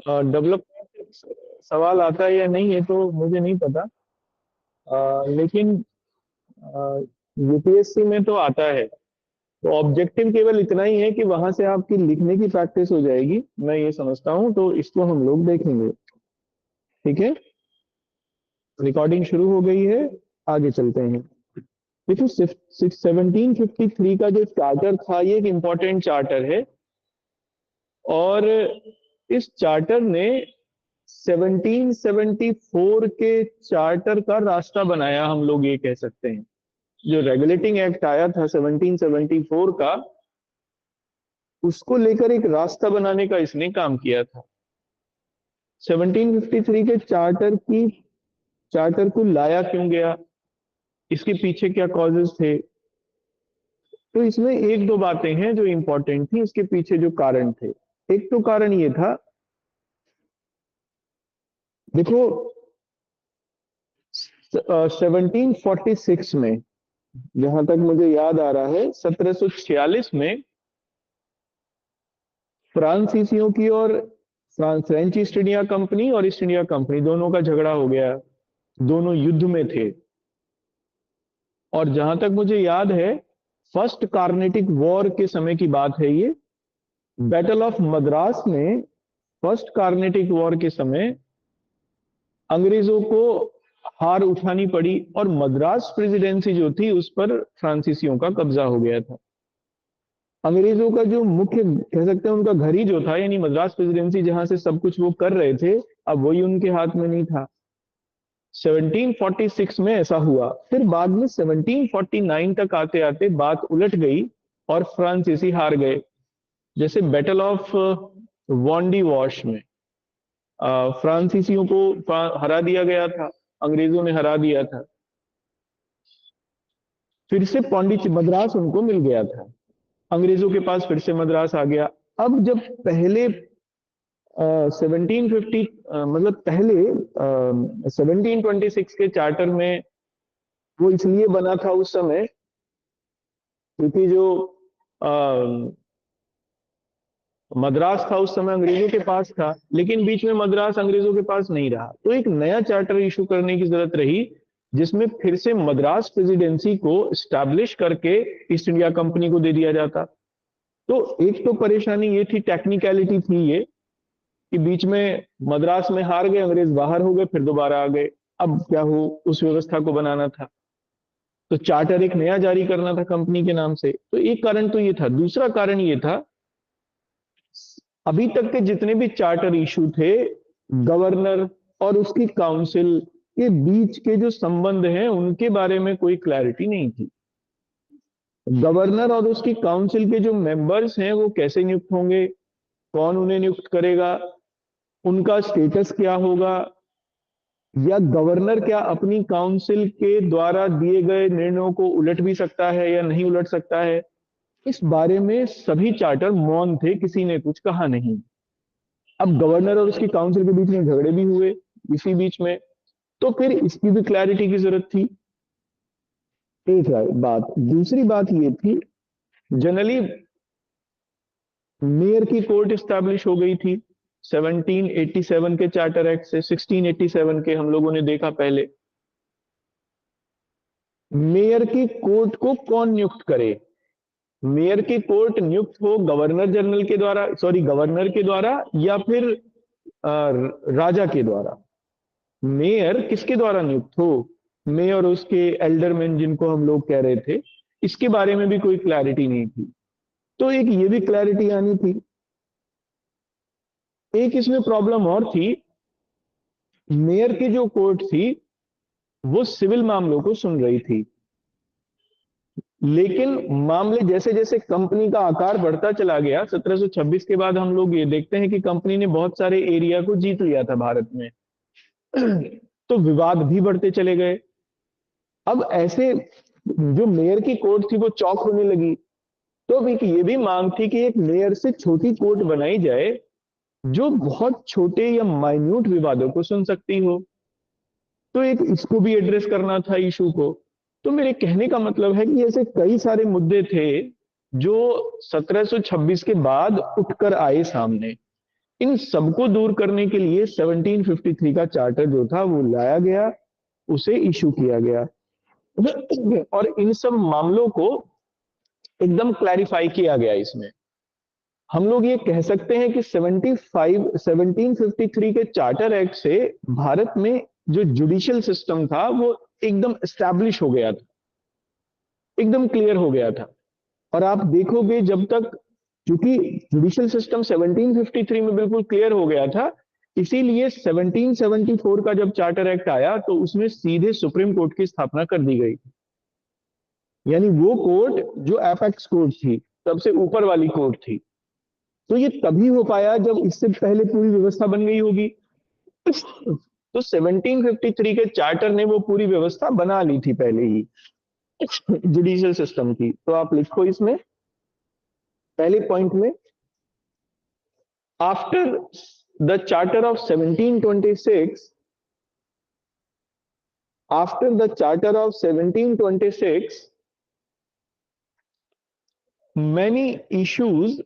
Development सवाल आता है या नहीं है तो मुझे नहीं पता। लेकिन यूपीएससी में तो आता है। तो ऑब्जेक्टिव केवल इतना ही है कि वहां से आपकी लिखने की प्रैक्टिस हो जाएगी, मैं ये समझता हूँ। तो इसको हम लोग देखेंगे। ठीक है, रिकॉर्डिंग शुरू हो गई है, आगे चलते हैं। देखो 1753 का जो चार्टर था ये एक इंपॉर्टेंट चार्टर है, और इस चार्टर ने 1774 के चार्टर का रास्ता बनाया, हम लोग ये कह सकते हैं। जो रेगुलेटिंग एक्ट आया था 1774 का, उसको लेकर एक रास्ता बनाने का इसने काम किया था। 1753 के चार्टर को लाया क्यों गया, इसके पीछे क्या कॉजेस थे, तो इसमें एक दो बातें हैं जो इंपॉर्टेंट थी इसके पीछे जो कारण थे। एक तो कारण ये था, देखो 1746 में, जहां तक मुझे याद आ रहा है 1746 में फ्रांसीसियों की और फ्रेंच ईस्ट इंडिया कंपनी और ईस्ट इंडिया कंपनी दोनों का झगड़ा हो गया। दोनों युद्ध में थे। और जहां तक मुझे याद है फर्स्ट कार्नेटिक वॉर के समय की बात है ये। बैटल ऑफ मद्रास में, फर्स्ट कार्नेटिक वॉर के समय अंग्रेजों को हार उठानी पड़ी और मद्रास प्रेसिडेंसी जो थी उस पर फ्रांसीसियों का कब्जा हो गया था। अंग्रेजों का जो मुख्य कह सकते हैं उनका घर ही जो था, यानी मद्रास प्रेसिडेंसी जहां से सब कुछ वो कर रहे थे, अब वही उनके हाथ में नहीं था। 1746 में ऐसा हुआ। फिर बाद में 1749 तक आते आते बात उलट गई और फ्रांसीसी हार गए। जैसे बैटल ऑफ वॉन्डी वॉश में फ्रांसीसियों को हरा दिया गया था, अंग्रेजों ने हरा दिया था। फिर से पौंडीच मद्रास उनको मिल गया था, अंग्रेजों के पास फिर से मद्रास आ गया। अब जब पहले 1750 मतलब पहले 1726 के चार्टर में वो इसलिए बना था उस समय क्योंकि जो मद्रास था उस समय अंग्रेजों के पास था, लेकिन बीच में मद्रास अंग्रेजों के पास नहीं रहा, तो एक नया चार्टर इशू करने की जरूरत रही जिसमें फिर से मद्रास प्रेसिडेंसी को स्टैब्लिश करके ईस्ट इंडिया कंपनी को दे दिया जाता। तो एक तो परेशानी ये थी, टेक्निकलिटी थी ये, कि बीच में मद्रास में हार गए, अंग्रेज बाहर हो गए, फिर दोबारा आ गए। अब क्या हो, उस व्यवस्था को बनाना था, तो चार्टर एक नया जारी करना था कंपनी के नाम से। तो एक कारण तो ये था। दूसरा कारण ये था, अभी तक के जितने भी चार्टर इशू थे, गवर्नर और उसकी काउंसिल के बीच के जो संबंध हैं उनके बारे में कोई क्लैरिटी नहीं थी। गवर्नर और उसकी काउंसिल के जो मेंबर्स हैं वो कैसे नियुक्त होंगे, कौन उन्हें नियुक्त करेगा, उनका स्टेटस क्या होगा, या गवर्नर क्या अपनी काउंसिल के द्वारा दिए गए निर्णयों को उलट भी सकता है या नहीं उलट सकता है, इस बारे में सभी चार्टर मौन थे, किसी ने कुछ कहा नहीं। अब गवर्नर और उसकी काउंसिल के बीच में झगड़े भी हुए इसी बीच में, तो फिर इसकी भी क्लैरिटी की जरूरत थी। एक बात। दूसरी बात ये थी, जनरली मेयर की कोर्ट स्टैब्लिश हो गई थी 1787 के चार्टर एक्ट से। 1687 के हम लोगों ने देखा पहले। मेयर की कोर्ट को कौन नियुक्त करे, मेयर की कोर्ट नियुक्त हो गवर्नर जनरल के द्वारा, सॉरी गवर्नर के द्वारा, या फिर राजा के द्वारा। मेयर किसके द्वारा नियुक्त हो, मेयर और उसके एल्डरमैन जिनको हम लोग कह रहे थे, इसके बारे में भी कोई क्लैरिटी नहीं थी। तो एक ये भी क्लैरिटी आनी थी। एक इसमें प्रॉब्लम और थी, मेयर की जो कोर्ट थी वो सिविल मामलों को सुन रही थी, लेकिन मामले जैसे जैसे कंपनी का आकार बढ़ता चला गया, 1726 के बाद हम लोग ये देखते हैं कि कंपनी ने बहुत सारे एरिया को जीत लिया था भारत में। तो विवाद भी बढ़ते चले गए। अब ऐसे जो मेयर की कोर्ट थी वो चौक होने लगी। तो अब एक ये भी मांग थी कि एक मेयर से छोटी कोर्ट बनाई जाए जो बहुत छोटे या माइन्यूट विवादों को सुन सकती हो। तो एक इसको भी एड्रेस करना था इशू को। तो मेरे कहने का मतलब है कि ऐसे कई सारे मुद्दे थे जो 1726 के बाद उठकर आए सामने। इन सबको दूर करने के लिए 1753 का चार्टर जो था वो लाया गया, उसे इशू किया गया और इन सब मामलों को एकदम क्लैरिफाई किया गया। इसमें हम लोग ये कह सकते हैं कि 1753 के चार्टर एक्ट से भारत में जो जुडिशियल सिस्टम था वो एकदम एस्टैब्लिश हो गया था, एकदम क्लियर हो गया था। और आप देखोगे जब तक, क्योंकि जुडिशियल सिस्टम 1753 में बिल्कुल क्लियर हो गया था, इसीलिए 1774 का जब चार्टर एक्ट आया तो उसमें सीधे सुप्रीम कोर्ट की स्थापना कर दी गई। यानी वो कोर्ट जो एपेक्स कोर्ट थी, सबसे ऊपर वाली कोर्ट थी। तो ये तभी हो पाया जब इससे पहले पूरी व्यवस्था बन गई होगी। तो 1753 के चार्टर ने वो पूरी व्यवस्था बना ली थी पहले ही जुडिशियल सिस्टम की। तो आप लिखो इसमें पहले पॉइंट में, after the charter of 1726, after the charter of 1726, many issues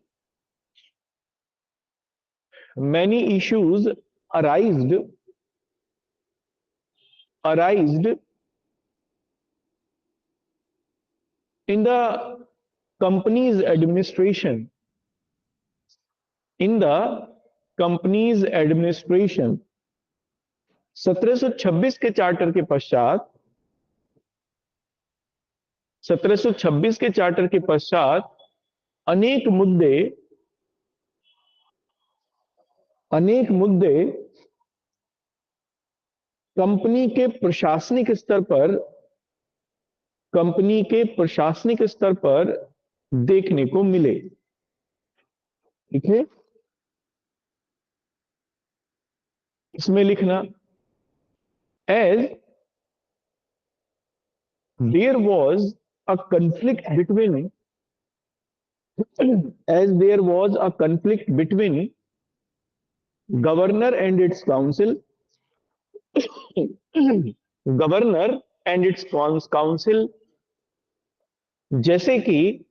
arised in the company's administration, in the company's administration 1726 के चार्टर के पश्चात, 1726 के चार्टर के पश्चात अनेक मुद्दे कंपनी के प्रशासनिक स्तर पर देखने को मिले। ठीक है, इसमें लिखना, as there was a conflict between as there was a conflict between governor and its council governor and it's council, जैसे कि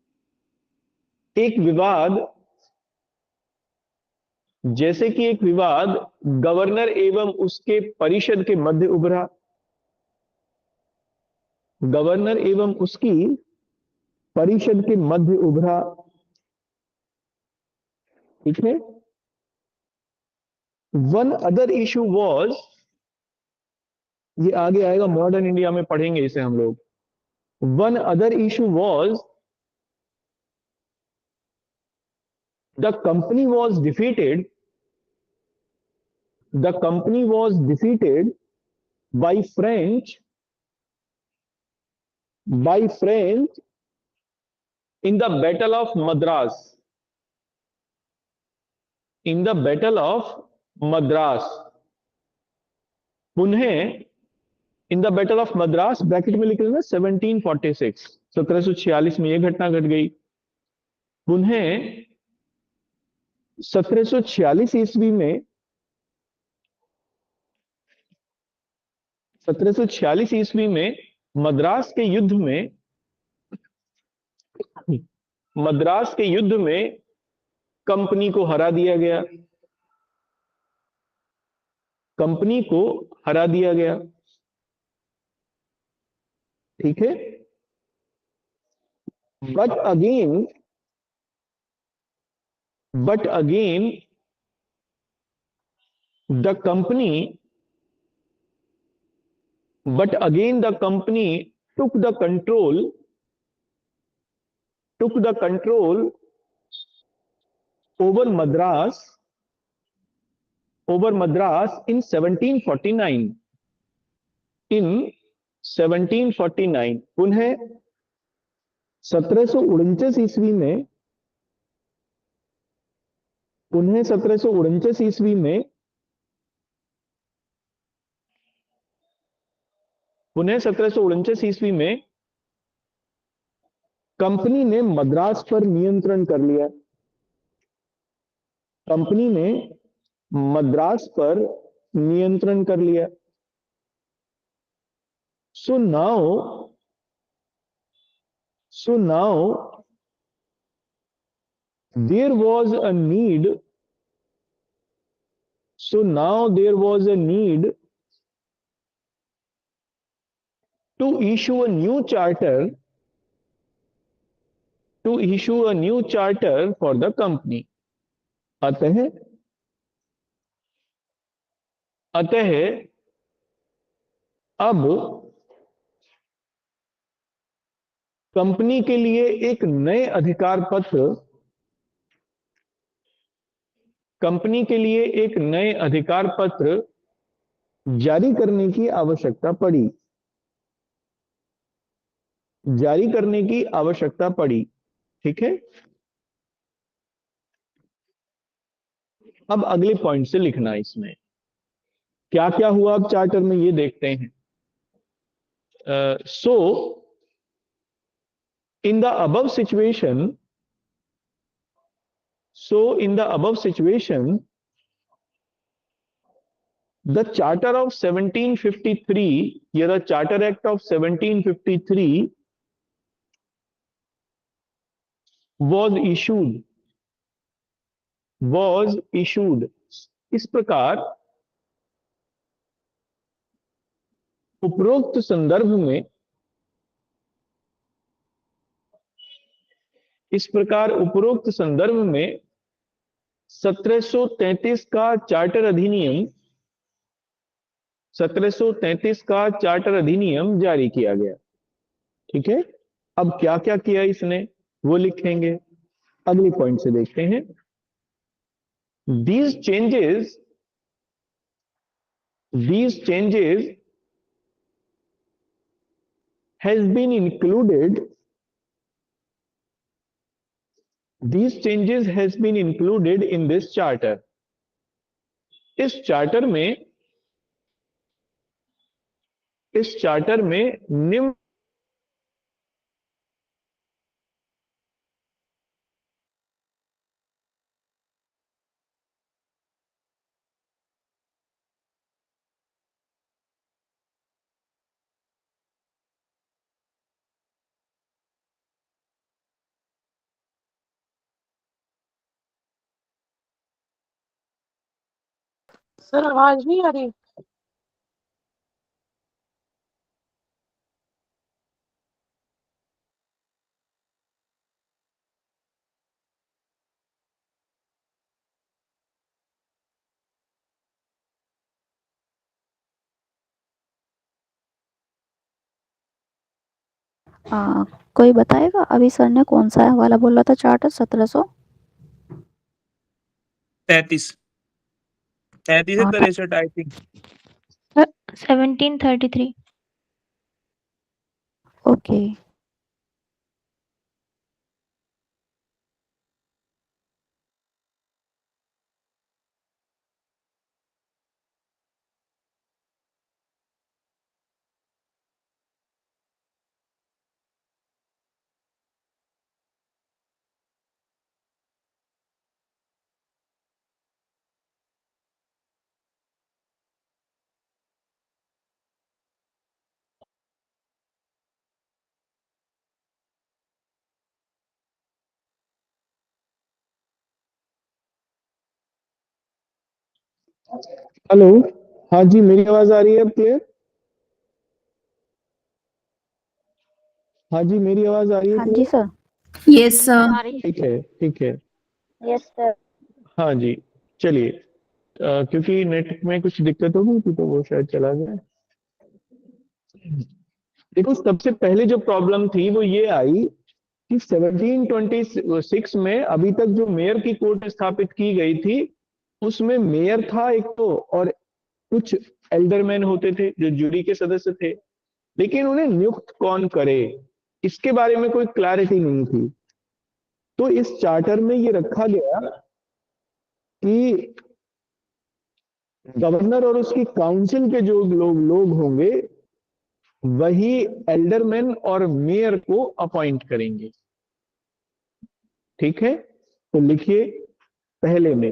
एक विवाद गवर्नर एवं उसके परिषद के मध्य उभरा, गवर्नर एवं उसकी परिषद के मध्य उभरा। ठीक है, वन अदर इशू वॉज, ये आगे आएगा, मॉडर्न इंडिया में पढ़ेंगे इसे हम लोग। One other issue was the company was defeated by French in the Battle of Madras. पुनः in the battle of Madras, bracket में लिख लेना 1746, 1746 में यह घटना घट गई। पुनः 1746 ईस्वी में 1746 ईस्वी में मद्रास के युद्ध में कंपनी को हरा दिया गया, ठीक है। But again the company took the control over Madras in 1749, पुनः 1749 ईस्वी में, कंपनी ने मद्रास पर नियंत्रण कर लिया, So now there was a need So now there was a need to issue a new charter for the company. अतः अब कंपनी के लिए एक नए अधिकार पत्र जारी करने की आवश्यकता पड़ी। ठीक है, अब अगले पॉइंट से लिखना। इसमें क्या क्या हुआ अब चार्टर में ये देखते हैं। So in the above situation the charter of 1753, the Charter Act of 1753 was issued। इस प्रकार उपरोक्त संदर्भ में 1733 का चार्टर अधिनियम जारी किया गया। ठीक है, अब क्या क्या किया इसने वो लिखेंगे, अगले पॉइंट से देखते हैं। These changes has been included in this charter। इस चार्टर में निम्न सर आवाज नहीं आ रही। कोई बताएगा अभी सर ने कौन सा वाला बोला था चार्टर 1733 है 63 आई थिंक 1733। ओके हेलो, हाँ जी, मेरी आवाज आ रही है अब क्लियर? हाँ जी, मेरी आवाज आ रही है? हाँ जी सर। Yes sir. ठीक है। Yes sir. हाँ जी, चलिए, क्योंकि नेट में कुछ दिक्कत हो गई थी तो वो शायद चला गया। देखो, सबसे पहले जो प्रॉब्लम थी वो ये आई कि 1726 में अभी तक जो मेयर की कोर्ट स्थापित की गई थी उसमें मेयर था एक तो, और कुछ एल्डरमैन होते थे जो जूरी के सदस्य थे, लेकिन उन्हें नियुक्त कौन करे इसके बारे में कोई क्लैरिटी नहीं थी। तो इस चार्टर में ये रखा गया कि गवर्नर और उसकी काउंसिल के जो लोग होंगे वही एल्डरमैन और मेयर को अपॉइंट करेंगे। ठीक है, तो लिखिए पहले में,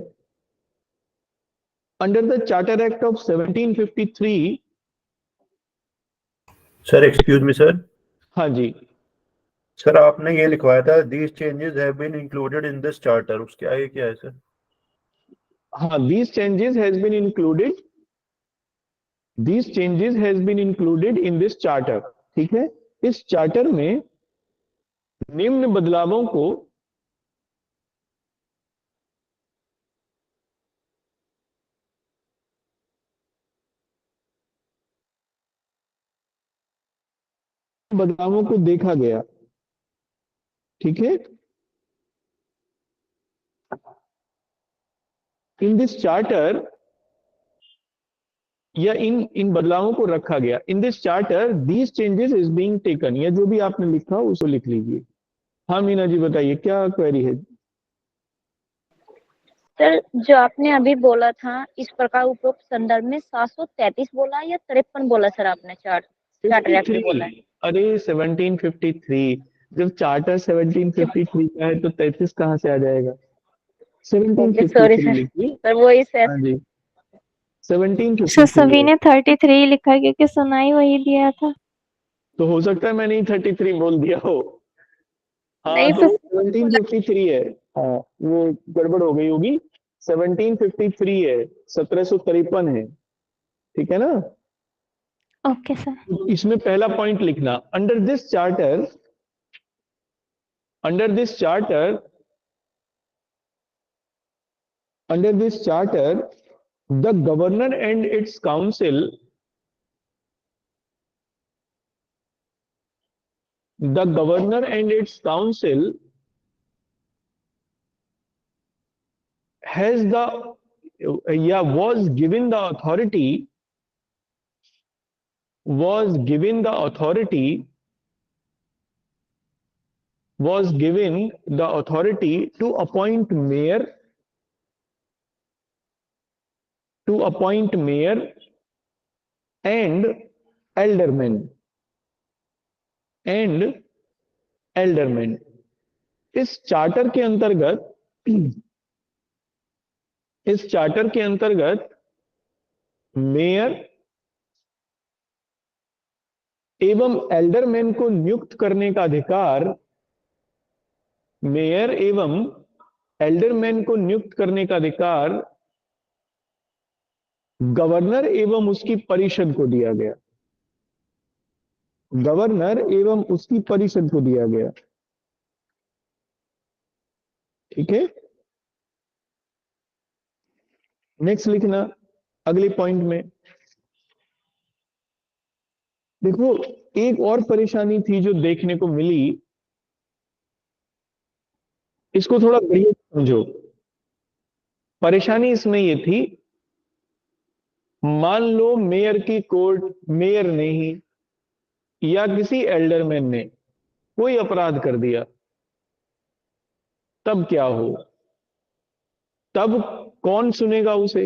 under the charter act of 1753। Sir excuse me sir. हाँ जी सर, आपने ये लिखवाया था these changes have been included in this charter, उसके आगे क्या है सर? हाँ, these changes has been included in this charter। ठीक है, इस चार्टर में निम्न बदलावों को देखा गया। ठीक है, इन दिस चार्टर, या इन बदलावों को रखा गया। इन this charter these changes is being taken, या जो भी आपने लिखा उसको लिख लीजिए। हाँ मीना जी बताइए क्या क्वेरी है। सर, जो आपने अभी बोला था इस प्रकार उपरोक्त संदर्भ में 733 बोला या 53 बोला सर आपने? चार्टर एक्ट बोला है। 53, अरे 1753, जब चार्टर 1753 का है तो 33 कहाँ से आ जाएगा। Okay, sorry 1753 sir. लिखिए। सर वही सर। हाँ जी, सर 1753 सभी है। ने 33 लिखा है क्योंकि सुनाई वही दिया था। तो हो सकता है मैंने ही 33 बोल दिया हो। हाँ नहीं तो सर, 1753 है। हाँ वो गड़बड़ हो गई होगी। 1753 है, 1753 है। ठीक है ना। Okay sir. तो इसमें पहला पॉइंट लिखना, under this charter, under this charter, under this charter the governor and it's council, the governor and its council has the, was given the authority, was given the authority, was given the authority to appoint mayor, to appoint mayor and aldermen, and aldermen। इस charter के अंतर्गत, इस charter के अंतर्गत mayor एवं alderman को नियुक्त करने का अधिकार, मेयर एवं एल्डरमैन को नियुक्त करने का अधिकार गवर्नर एवं उसकी परिषद को दिया गया। गवर्नर एवं उसकी परिषद को दिया गया। ठीक है, नेक्स्ट लिखना अगले पॉइंट में। देखो एक और परेशानी थी जो देखने को मिली, इसको थोड़ा बढ़िया समझो। परेशानी इसमें यह थी, मान लो मेयर की कोर्ट, मेयर ने ही या किसी एल्डरमैन ने कोई अपराध कर दिया, तब क्या हो, तब कौन सुनेगा उसे,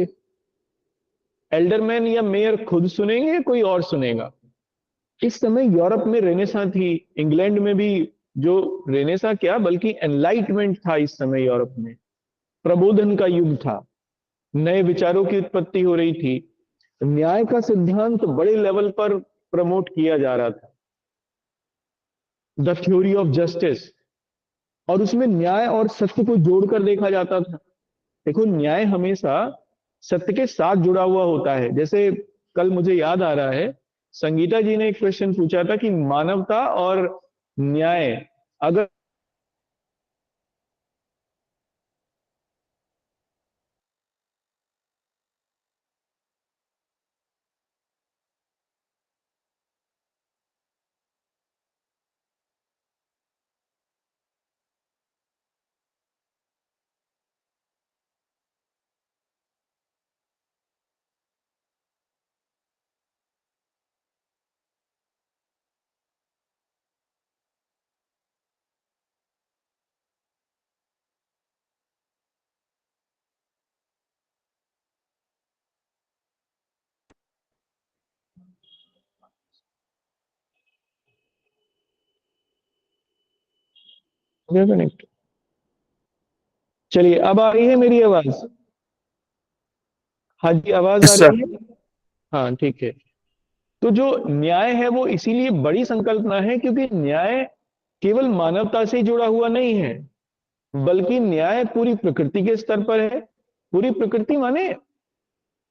एल्डरमैन या मेयर खुद सुनेंगे या कोई और सुनेगा। इस समय यूरोप में रेनेसां थी, इंग्लैंड में भी, जो रेनेसां क्या बल्कि एनलाइटमेंट था इस समय यूरोप में, प्रबोधन का युग था, नए विचारों की उत्पत्ति हो रही थी, न्याय का सिद्धांत बड़े लेवल पर प्रमोट किया जा रहा था, द थ्योरी ऑफ जस्टिस, और उसमें न्याय और सत्य को जोड़कर देखा जाता था। देखो न्याय हमेशा सत्य के साथ जुड़ा हुआ होता है। जैसे कल मुझे याद आ रहा है, संगीता जी ने एक क्वेश्चन पूछा था कि मानवता और न्याय अगर कनेक्ट, चलिए अब आ रही है मेरी आवाज। हाँ जी आवाज आ यस रही सर। है। हाँ ठीक है। तो जो न्याय है वो इसीलिए बड़ी संकल्पना है क्योंकि न्याय केवल मानवता से जुड़ा हुआ नहीं है, बल्कि न्याय पूरी प्रकृति के स्तर पर है, पूरी प्रकृति माने,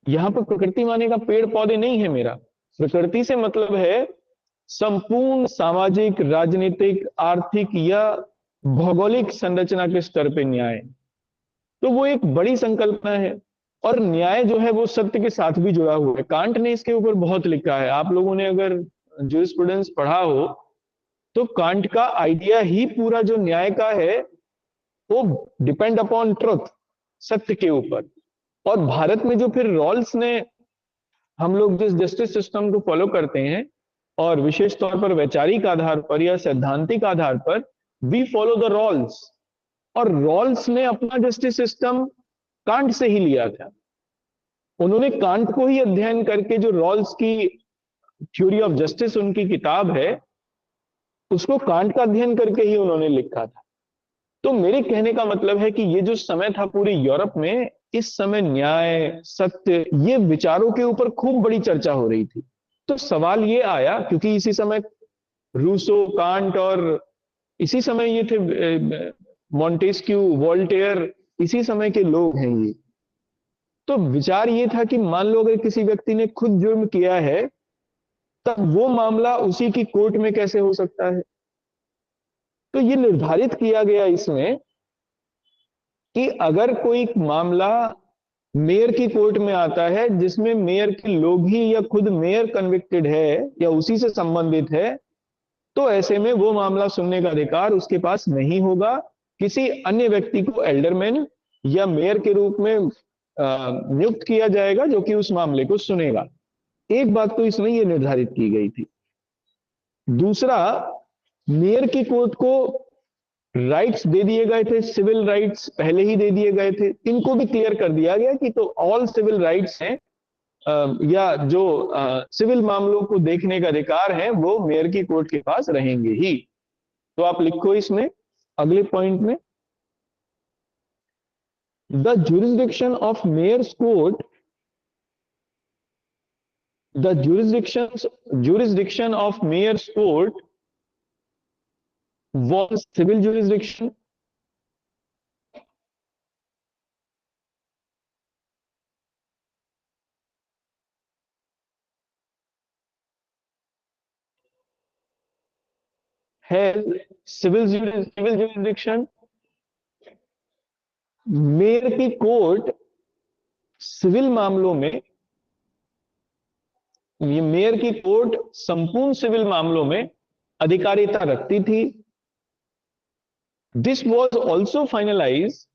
यहां पर प्रकृति माने का पेड़ पौधे नहीं है मेरा। प्रकृति से मतलब है संपूर्ण सामाजिक, राजनीतिक, आर्थिक या भौगोलिक संरचना के स्तर पे न्याय। तो वो एक बड़ी संकल्पना है, और न्याय जो है वो सत्य के साथ भी जुड़ा हुआ है। कांट ने इसके ऊपर बहुत लिखा है। आप लोगों ने अगर जूरिस्प्रूडेंस पढ़ा हो तो कांट का आइडिया ही पूरा जो न्याय का है वो डिपेंड अपॉन ट्रुथ, सत्य के ऊपर। और भारत में जो फिर रॉल्स ने, हम लोग जिस जस्टिस सिस्टम को फॉलो करते हैं, और विशेष तौर पर वैचारिक आधार पर या सैद्धांतिक आधार पर, वी फॉलो द रॉल्स। और रॉल्स ने अपना जस्टिस सिस्टम कांट से ही लिया था। उन्होंने कांट को ही अध्ययन करके, जो रॉल्स की थ्योरी ऑफ जस्टिस उनकी किताब है, उसको कांट का अध्ययन करके ही उन्होंने लिखा था। तो मेरे कहने का मतलब है कि ये जो समय था पूरे यूरोप में, इस समय न्याय, सत्य, ये विचारों के ऊपर खूब बड़ी चर्चा हो रही थी। तो सवाल ये आया, क्योंकि इसी समय रूसो, कांट, और इसी समय ये थे मॉन्टेस्क्यू, वोल्टेयर, इसी समय के लोग हैं ये। तो विचार ये था कि मान लो अगर किसी व्यक्ति ने खुद जुर्म किया है, तब वो मामला उसी की कोर्ट में कैसे हो सकता है। तो ये निर्धारित किया गया इसमें कि अगर कोई मामला मेयर की कोर्ट में आता है, जिसमें मेयर के लोग ही या खुद मेयर कन्विक्टेड है या उसी से संबंधित है, तो ऐसे में वो मामला सुनने का अधिकार उसके पास नहीं होगा। किसी अन्य व्यक्ति को एल्डरमैन या मेयर के रूप में नियुक्त किया जाएगा, जो कि उस मामले को सुनेगा। एक बात तो इसमें ये निर्धारित की गई थी। दूसरा, मेयर की कोर्ट को राइट्स दे दिए गए थे, सिविल राइट्स पहले ही दे दिए गए थे। इनको भी क्लियर कर दिया गया कि तो ऑल सिविल राइट्स हैं, या जो सिविल मामलों को देखने का अधिकार है, वो मेयर की कोर्ट के पास रहेंगे ही। तो आप लिखो इसमें अगले पॉइंट में, the jurisdiction of mayor's court, the jurisdiction of mayor's court was civil jurisdiction, has civil jurisdiction। Mayor की कोर्ट सिविल मामलों में, ये मेयर की कोर्ट संपूर्ण सिविल मामलों में अधिकारिता रखती थी। This was also finalize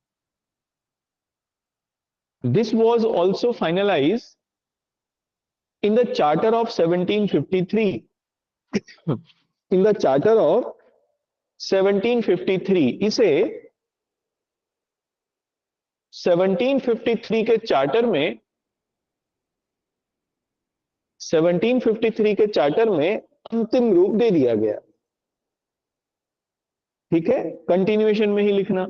in the Charter of 1753। in the Charter of 1753, इसे 1753 के चार्टर में 1753 के चार्टर में अंतिम रूप दे दिया गया। ठीक है, कंटिन्यूएशन में ही लिखना,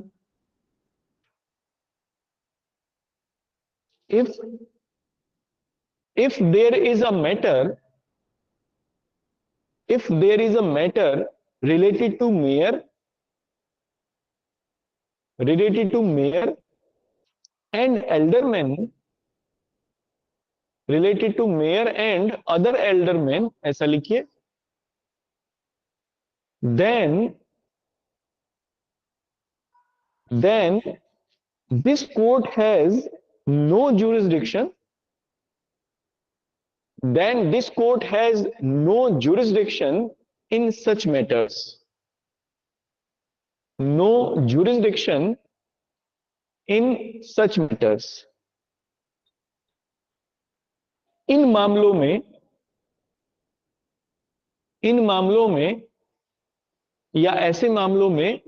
if there is a matter related to mayor and aldermen, related to mayor and other aldermen, ऐसा लिखिए, then this court has no jurisdiction, in such matters, no jurisdiction in such matters। इन मामलों में या ऐसे मामलों में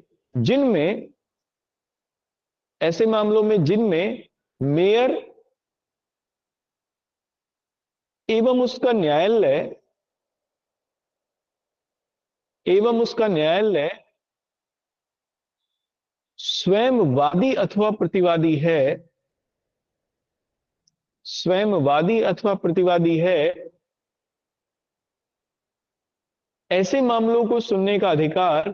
जिनमें मेयर एवं उसका न्यायालय स्वयं वादी अथवा प्रतिवादी है, ऐसे मामलों को सुनने का अधिकार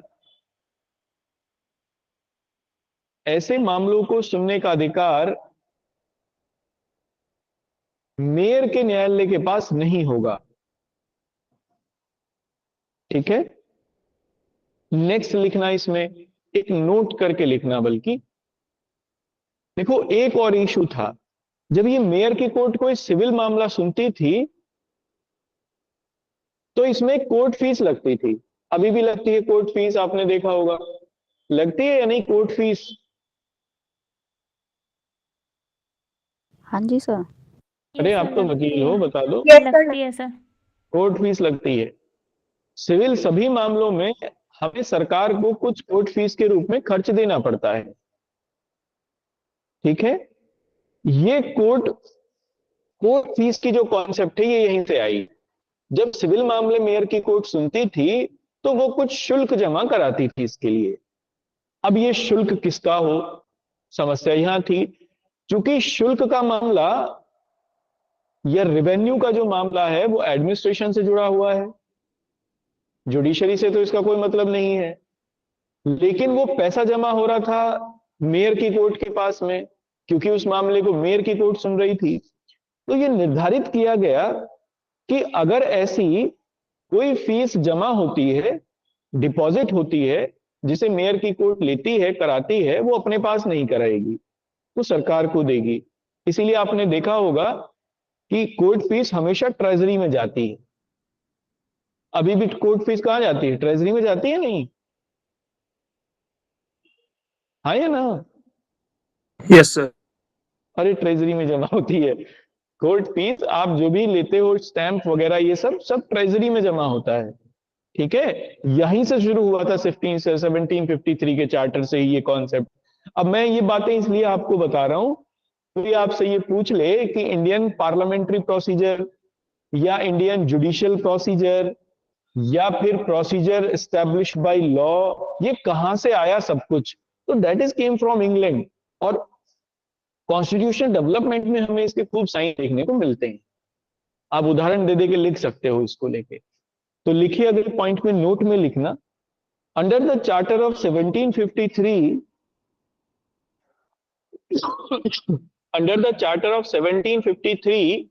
मेयर के न्यायालय के पास नहीं होगा। ठीक है, नेक्स्ट लिखना, इसमें एक नोट करके लिखना। बल्कि देखो, एक और इशू था, जब ये मेयर की कोर्ट कोई सिविल मामला सुनती थी तो इसमें कोर्ट फीस लगती थी। अभी भी लगती है कोर्ट फीस, आपने देखा होगा, लगती है या नहीं कोर्ट फीस? हाँ जी सर। अरे आप तो वकील हो, बता दो। लगती है सर। कोर्ट फीस लगती है। सिविल सभी मामलों में हमें सरकार को कुछ कोर्ट फीस के रूप में खर्च देना पड़ता है। ठीक है, ये कोर्ट फीस की जो कॉन्सेप्ट है ये यहीं से आई। जब सिविल मामले मेयर की कोर्ट सुनती थी तो वो कुछ शुल्क जमा कराती थी इसके लिए। अब ये शुल्क किसका हो, समस्या यहां थी। क्योंकि शुल्क का मामला या रेवेन्यू का जो मामला है वो एडमिनिस्ट्रेशन से जुड़ा हुआ है, जुडिशरी से तो इसका कोई मतलब नहीं है। लेकिन वो पैसा जमा हो रहा था मेयर की कोर्ट के पास में, क्योंकि उस मामले को मेयर की कोर्ट सुन रही थी। तो ये निर्धारित किया गया कि अगर ऐसी कोई फीस जमा होती है, डिपॉजिट होती है, जिसे मेयर की कोर्ट लेती है, कराती है, वो अपने पास नहीं कराएगी, वो सरकार को देगी। इसीलिए आपने देखा होगा कि कोर्ट फीस हमेशा ट्रेजरी में जाती है। अभी भी कोर्ट फीस कहां जाती है? ट्रेजरी में जाती है, नहीं? हाँ या ना? Yes sir. अरे ट्रेजरी में जमा होती है कोर्ट फीस। आप जो भी लेते हो, स्टैंप वगैरह, ये सब ट्रेजरी में जमा होता है। ठीक है, यहीं से शुरू हुआ था 1753 के चार्टर से ही ये कॉन्सेप्ट। अब मैं ये बातें इसलिए आपको बता रहा हूं, कोई आपसे ये पूछ ले कि इंडियन पार्लियामेंट्री प्रोसीजर या इंडियन जुडिशियल प्रोसीजर या फिर प्रोसीजर एस्टैब्लिश्ड बाय लॉ, ये कहां से आया सब कुछ, तो that is came from England. और कॉन्स्टिट्यूशन डेवलपमेंट में हमें इसके खूब साइन देखने को मिलते हैं। आप उदाहरण दे दे के लिख सकते हो इसको लेके। तो लिखिए, अगले पॉइंट में नोट में लिखना, under the charter of 1753 under the charter of 1753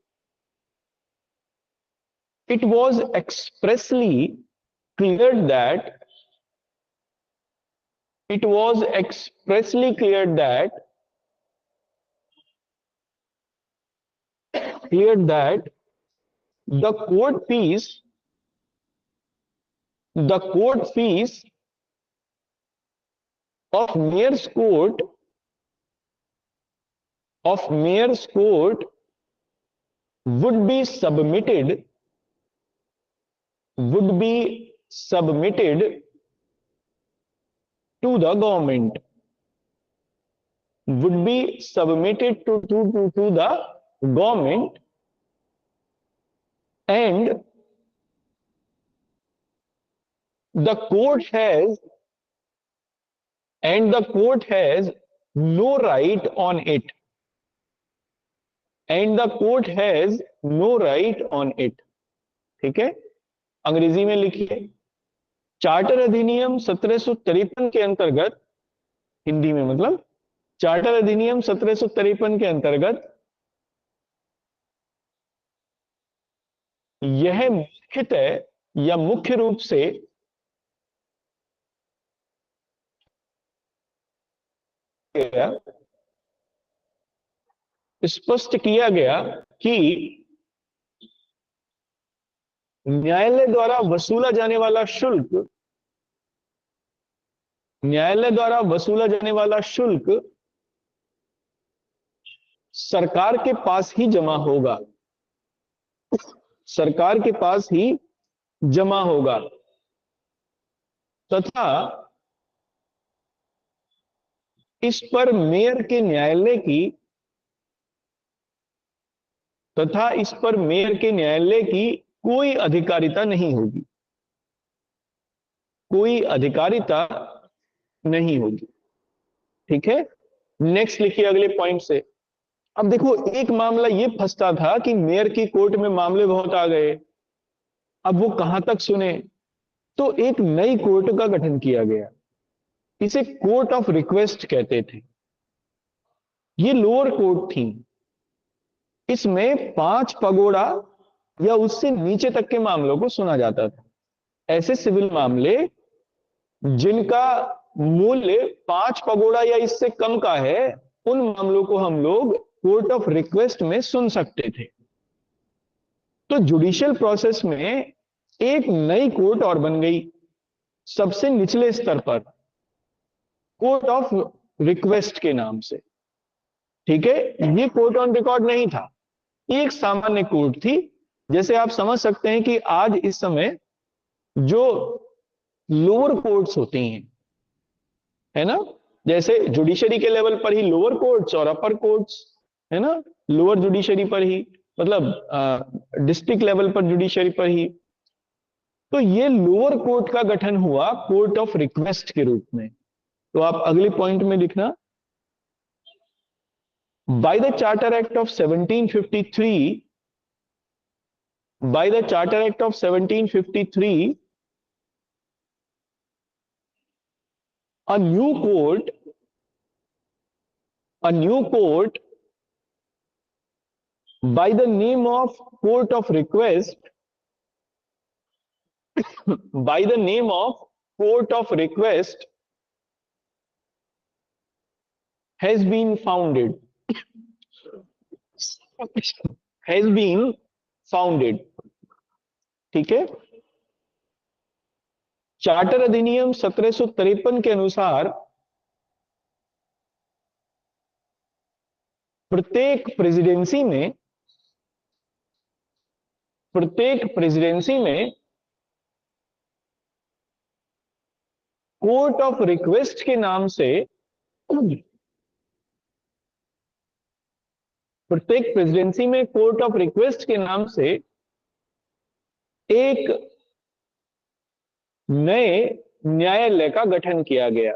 it was expressly cleared that the court fees of mayor's court would be submitted to the government, and the court has no right on it. ठीक है, अंग्रेजी में लिखिए, charter अधिनियम 1753 के अंतर्गत, हिंदी में मतलब चार्टर अधिनियम 1753 के अंतर्गत यह मुख्यतः या मुख्य रूप से स्पष्ट किया गया कि न्यायालय द्वारा वसूला जाने वाला शुल्क सरकार के पास ही जमा होगा तथा इस पर मेयर के न्यायालय की कोई अधिकारिता नहीं होगी। ठीक है, नेक्स्ट लिखिए अगले पॉइंट से। अब देखो, एक मामला ये फंसता था कि मेयर की कोर्ट में मामले बहुत आ गए, अब वो कहां तक सुने, तो एक नई कोर्ट का गठन किया गया। इसे कोर्ट ऑफ रिक्वेस्ट कहते थे। ये लोअर कोर्ट थी। इसमें 5 पगोड़ा या उससे नीचे तक के मामलों को सुना जाता था। ऐसे सिविल मामले जिनका मूल्य 5 पगोड़ा या इससे कम का है, उन मामलों को हम लोग कोर्ट ऑफ रिक्वेस्ट में सुन सकते थे। तो जुडिशियल प्रोसेस में एक नई कोर्ट और बन गई सबसे निचले स्तर पर, कोर्ट ऑफ रिक्वेस्ट के नाम से। ठीक है, ये कोर्ट ऑन रिकॉर्ड नहीं था, ये एक सामान्य कोर्ट थी। जैसे आप समझ सकते हैं कि आज इस समय जो लोअर कोर्ट्स होती हैं, है ना, जैसे जुडिशरी के लेवल पर ही लोअर कोर्ट्स और अपर कोर्ट्स, है ना, लोअर जुडिशरी पर ही, मतलब डिस्ट्रिक्ट लेवल पर जुडिशरी पर ही, तो ये लोअर कोर्ट का गठन हुआ कोर्ट ऑफ रिक्वेस्ट के रूप में। तो आप अगले पॉइंट में लिखना, by the charter act of 1753, by the Charter Act of 1753, a new court by the name of Court of Request, by the name of Court of Request has been founded, has been founded। ठीक है, charter अधिनियम 1753 के अनुसार प्रत्येक presidency में court of request के नाम से, प्रत्येक प्रेसिडेंसी में कोर्ट ऑफ रिक्वेस्ट के नाम से एक नए न्यायालय का गठन किया गया,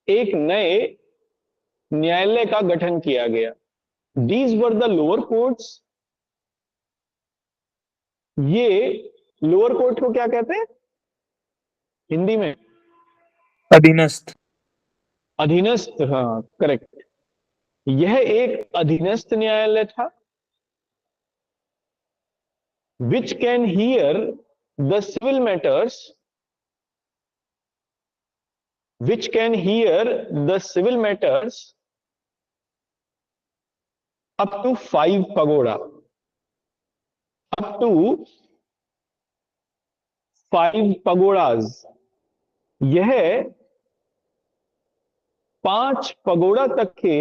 एक नए न्यायालय का गठन किया गया। These were the lower courts. ये लोअर कोर्ट को क्या कहते हैं हिंदी में? अधीनस्थ। अधीनस्थ, हाँ करेक्ट। यह एक अधीनस्थ न्यायालय था, which can hear the civil matters, which can hear the civil matters up to 5 pagoda, up to 5 pagodas। यह 5 पगोड़ा तक के,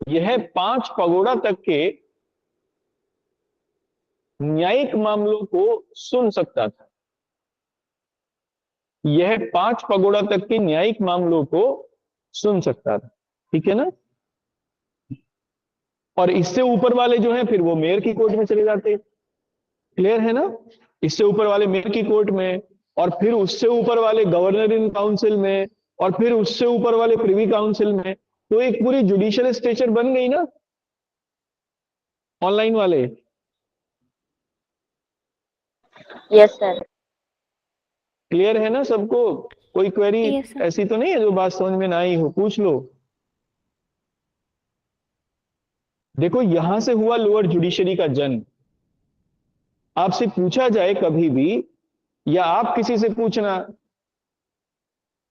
यह 5 पगोड़ा तक के न्यायिक मामलों को सुन सकता था। यह 5 पगोड़ा तक के न्यायिक मामलों को सुन सकता था। ठीक है ना, और इससे ऊपर वाले जो हैं फिर वो मेयर की कोर्ट में चले जाते। क्लियर है ना, इससे ऊपर वाले मेयर की कोर्ट में, और फिर उससे ऊपर वाले गवर्नर इन काउंसिल में, और फिर उससे ऊपर वाले प्रिवी काउंसिल में। तो एक पूरी जुडिशियल स्ट्रक्चर बन गई ना ऑनलाइन वाले। Yes sir. क्लियर है ना सबको? कोई क्वेरी Yes, sir. ऐसी तो नहीं है जो बात समझ में ना आई हो? पूछ लो। देखो यहां से हुआ लोअर जुडिशरी का जन्म। आपसे पूछा जाए कभी भी, या आप किसी से पूछना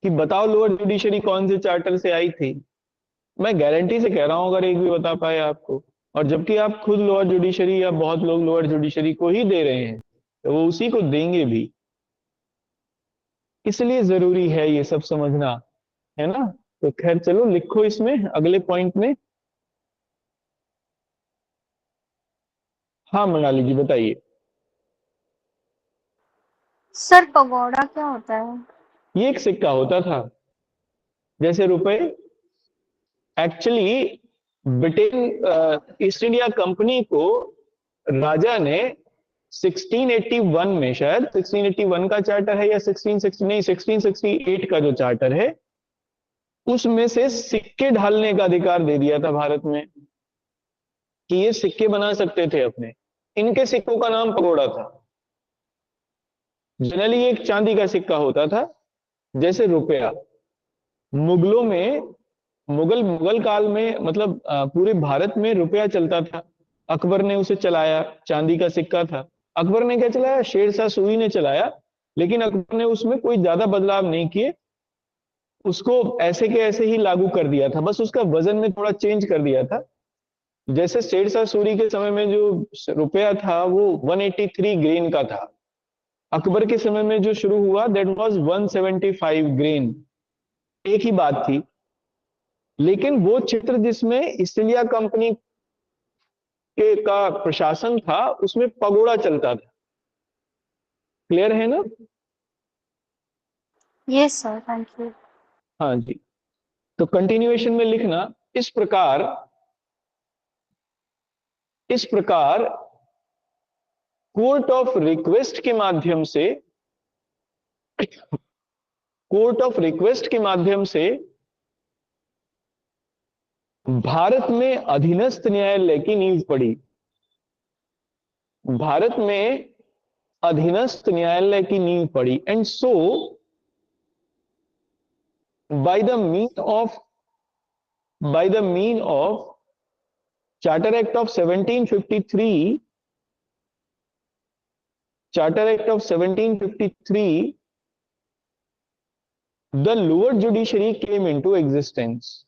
कि बताओ लोअर जुडिशरी कौन से चार्टर से आई थी, मैं गारंटी से कह रहा हूं अगर एक भी बता पाए आपको, और जबकि आप खुद लोअर जुडिशरी या बहुत लोग लोअर जुडिशरी को ही दे रहे हैं, तो वो उसी को देंगे भी। इसलिए जरूरी है ये सब समझना, है ना। तो खैर चलो लिखो इसमें अगले पॉइंट में। हाँ मनाली जी बताइए। सर पगोड़ा क्या होता है? ये एक सिक्का होता था जैसे रुपए। Actually Britain east India company को राजा ने 1681 में, शायद 1681 का चार्टर है या 1660, नहीं 1668 का जो चार्टर है, उसमें से सिक्के ढालने का अधिकार दे दिया था भारत में, कि ये सिक्के बना सकते थे अपने। इनके सिक्कों का नाम पगोड़ा था। जनरली एक चांदी का सिक्का होता था जैसे रुपया। मुगलों में मुगल काल में मतलब पूरे भारत में रुपया चलता था। अकबर ने उसे चलाया, चांदी का सिक्का था। अकबर ने क्या चलाया? शेरशाह सूरी ने चलाया, लेकिन अकबर ने उसमें कोई ज्यादा बदलाव नहीं किए, उसको ऐसे के ऐसे ही लागू कर दिया था, बस उसका वजन में थोड़ा चेंज कर दिया था। जैसे शेरशाह सूरी के समय में जो रुपया था वो 183 ग्रेन का था, अकबर के समय में जो शुरू हुआ दैट वाज 175 ग्रेन, एक ही बात थी। लेकिन वो क्षेत्र जिसमें ईस्ट इंडिया कंपनी के का प्रशासन था उसमें पगोड़ा चलता था। क्लियर है ना? Yes sir, thank you. हाँ जी। तो कंटिन्यूएशन में लिखना, इस प्रकार कोर्ट ऑफ रिक्वेस्ट के माध्यम से भारत में अधीनस्थ न्यायालय की नींव पड़ी। भारत में अधीनस्थ न्यायालय की नींव पड़ी। And so by the mean of charter act of 1753, the lower judiciary came into existence.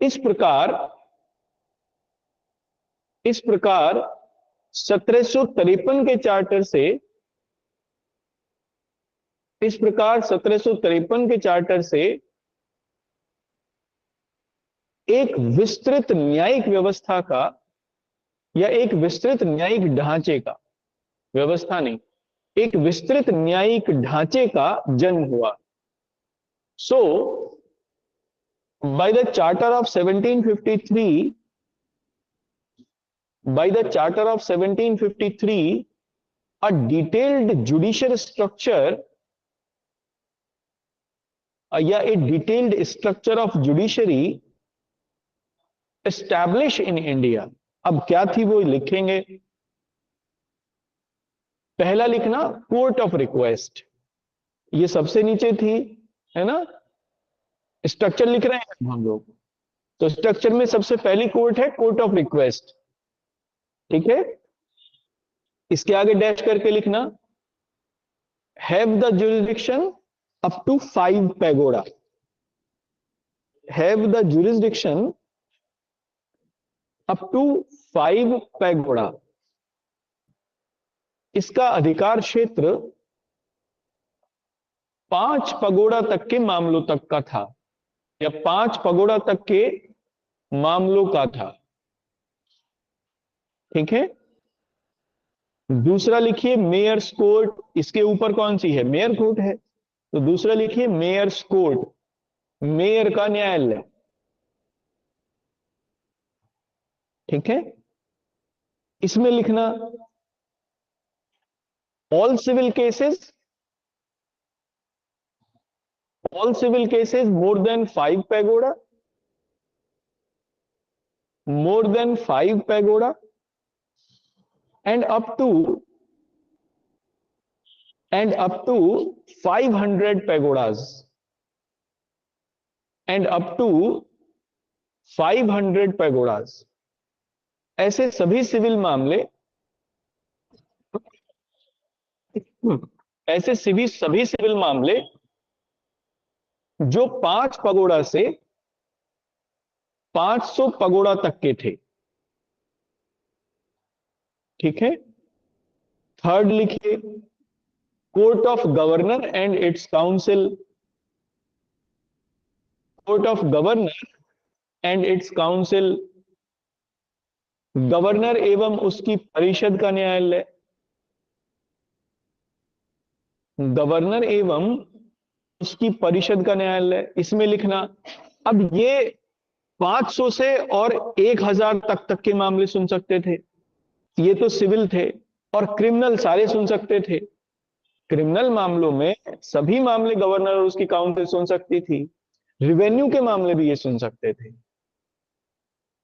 इस प्रकार 1753 के चार्टर से एक विस्तृत न्यायिक व्यवस्था का या एक विस्तृत न्यायिक ढांचे का, व्यवस्था नहीं, एक विस्तृत न्यायिक ढांचे का जन्म हुआ। सो by the charter of 1753, a detailed judicial structure या a detailed structure of judiciary established in India। अब क्या थी वो लिखेंगे। पहला लिखना कोर्ट ऑफ रिक्वेस्ट, ये सबसे नीचे थी, है ना। स्ट्रक्चर लिख रहे हैं हम लोग, तो स्ट्रक्चर में सबसे पहली कोर्ट है कोर्ट ऑफ रिक्वेस्ट, ठीक है। इसके आगे डैश करके लिखना have the jurisdiction up to 5 pagoda. Have the jurisdiction up to 5 pagoda. इसका अधिकार क्षेत्र 5 पगोड़ा तक के मामलों तक का था, या 5 पगोड़ा तक के मामलों का था, ठीक है। दूसरा लिखिए मेयर्स कोर्ट, इसके ऊपर कौन सी है? मेयर कोर्ट है, तो दूसरा लिखिए मेयर्स कोर्ट, मेयर का न्यायालय, ठीक है। इसमें लिखना all civil cases more than 5 pagoda, and up to 500 pagodas, ऐसे सभी सिविल मामले, सभी सिविल मामले जो 5 पगोड़ा से 500 पगोड़ा तक के थे, ठीक है। थर्ड लिखिए court of governor and it's council, court of governor and it's council, governor एवं उसकी परिषद का न्यायालय, गवर्नर एवं उसकी परिषद का न्यायालय। इसमें लिखना, अब ये 500 से और 1000 तक के मामले सुन सकते थे, ये तो सिविल थे, और क्रिमिनल सारे सुन सकते थे। क्रिमिनल मामलों में सभी मामले गवर्नर और उसकी काउंसिल सुन सकती थी। रिवेन्यू के मामले भी ये सुन सकते थे,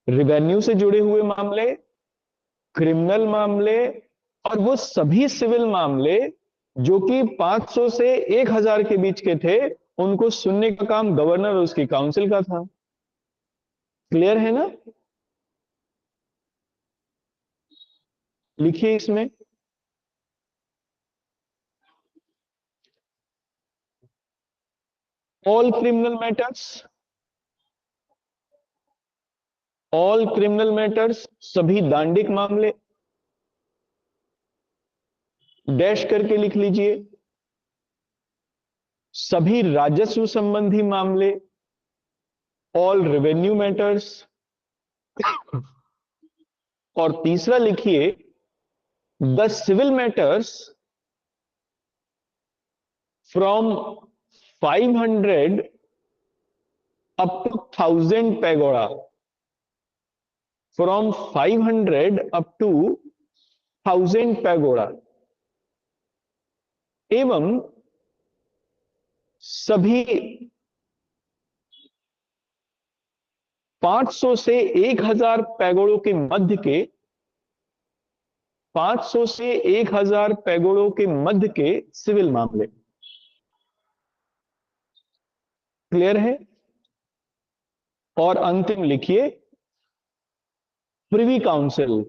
रिवेन्यू से जुड़े हुए मामले, क्रिमिनल मामले, और वो सभी सिविल मामले जो कि 500 से 1000 के बीच के थे, उनको सुनने का काम गवर्नर और उसकी काउंसिल का था। क्लियर है ना? लिखिए इसमें, ऑल क्रिमिनल मैटर्स, सभी दांडिक मामले, डैश करके लिख लीजिए, सभी राजस्व संबंधी मामले, ऑल रेवेन्यू मैटर्स, और तीसरा लिखिए the civil matters from 500 up to 1000 pagoda, from 500 up to 1000 pagoda, एवं सभी 500 से 1000 पैगोड़ों के मध्य के 500 से 1000 पैगोड़ों के मध्य के सिविल मामले। क्लियर है? और अंतिम लिखिए प्रिवी काउंसिल।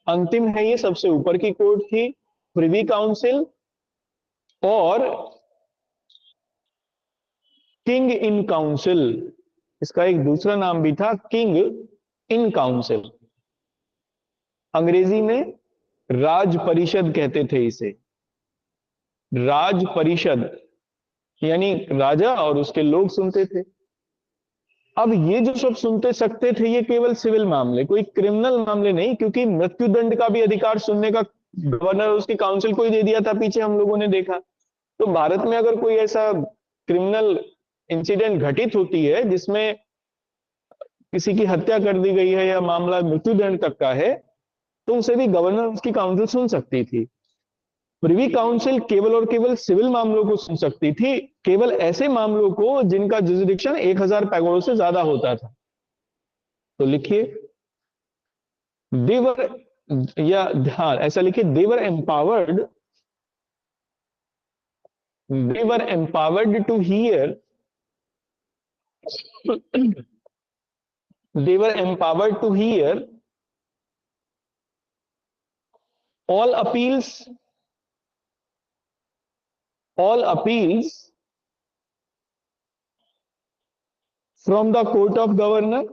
अंतिम है, ये सबसे ऊपर की कोर्ट थी, प्रिवी काउंसिल और किंग इन काउंसिल। इसका एक दूसरा नाम भी था, किंग इन काउंसिल। अंग्रेजी में राज परिषद कहते थे इसे, राज परिषद, यानी राजा और उसके लोग सुनते थे। अब ये जो सब सुनते सकते थे ये केवल सिविल मामले, कोई क्रिमिनल मामले नहीं, क्योंकि मृत्युदंड का भी अधिकार सुनने का गवर्नर उसकी काउंसिल को ही दे दिया था, पीछे हम लोगों ने देखा। तो भारत में अगर कोई ऐसा क्रिमिनल इंसिडेंट घटित होती है जिसमें किसी की हत्या कर दी गई है या मामला मृत्युदंड तक का है, तो उसे भी गवर्नर उसकी काउंसिल सुन सकती थी। प्रिवी काउंसिल केवल और केवल सिविल मामलों को सुन सकती थी, केवल ऐसे मामलों को जिनका जुरिडिक्शन 1000 पैगोडों से ज्यादा होता था। तो लिखिए देवर, या हाँ ऐसा लिखिए, they were empowered to hear, they were empowered to hear all appeals from the court of governor,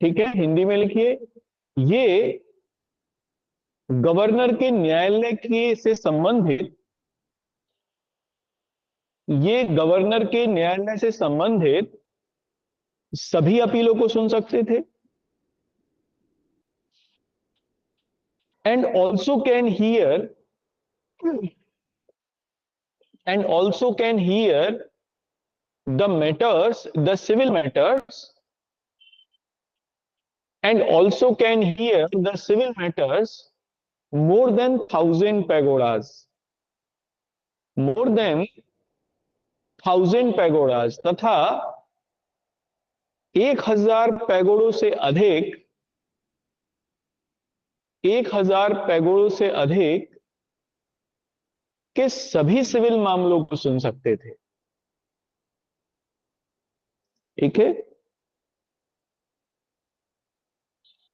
ठीक है, हिंदी में लिखिए, ये गवर्नर के न्यायालय के से संबंधित, ये गवर्नर के न्यायालय से संबंधित सभी अपीलों को सुन सकते थे, and also can hear the matters, the civil matters, and also can hear the civil matters more than 1000 pagodas, more than 1000 pagodas, तथा 1000 पैगोड़ों से अधिक, 1000 पैगोड़ों से अधिक के सभी सिविल मामलों को सुन सकते थे। ठीक है,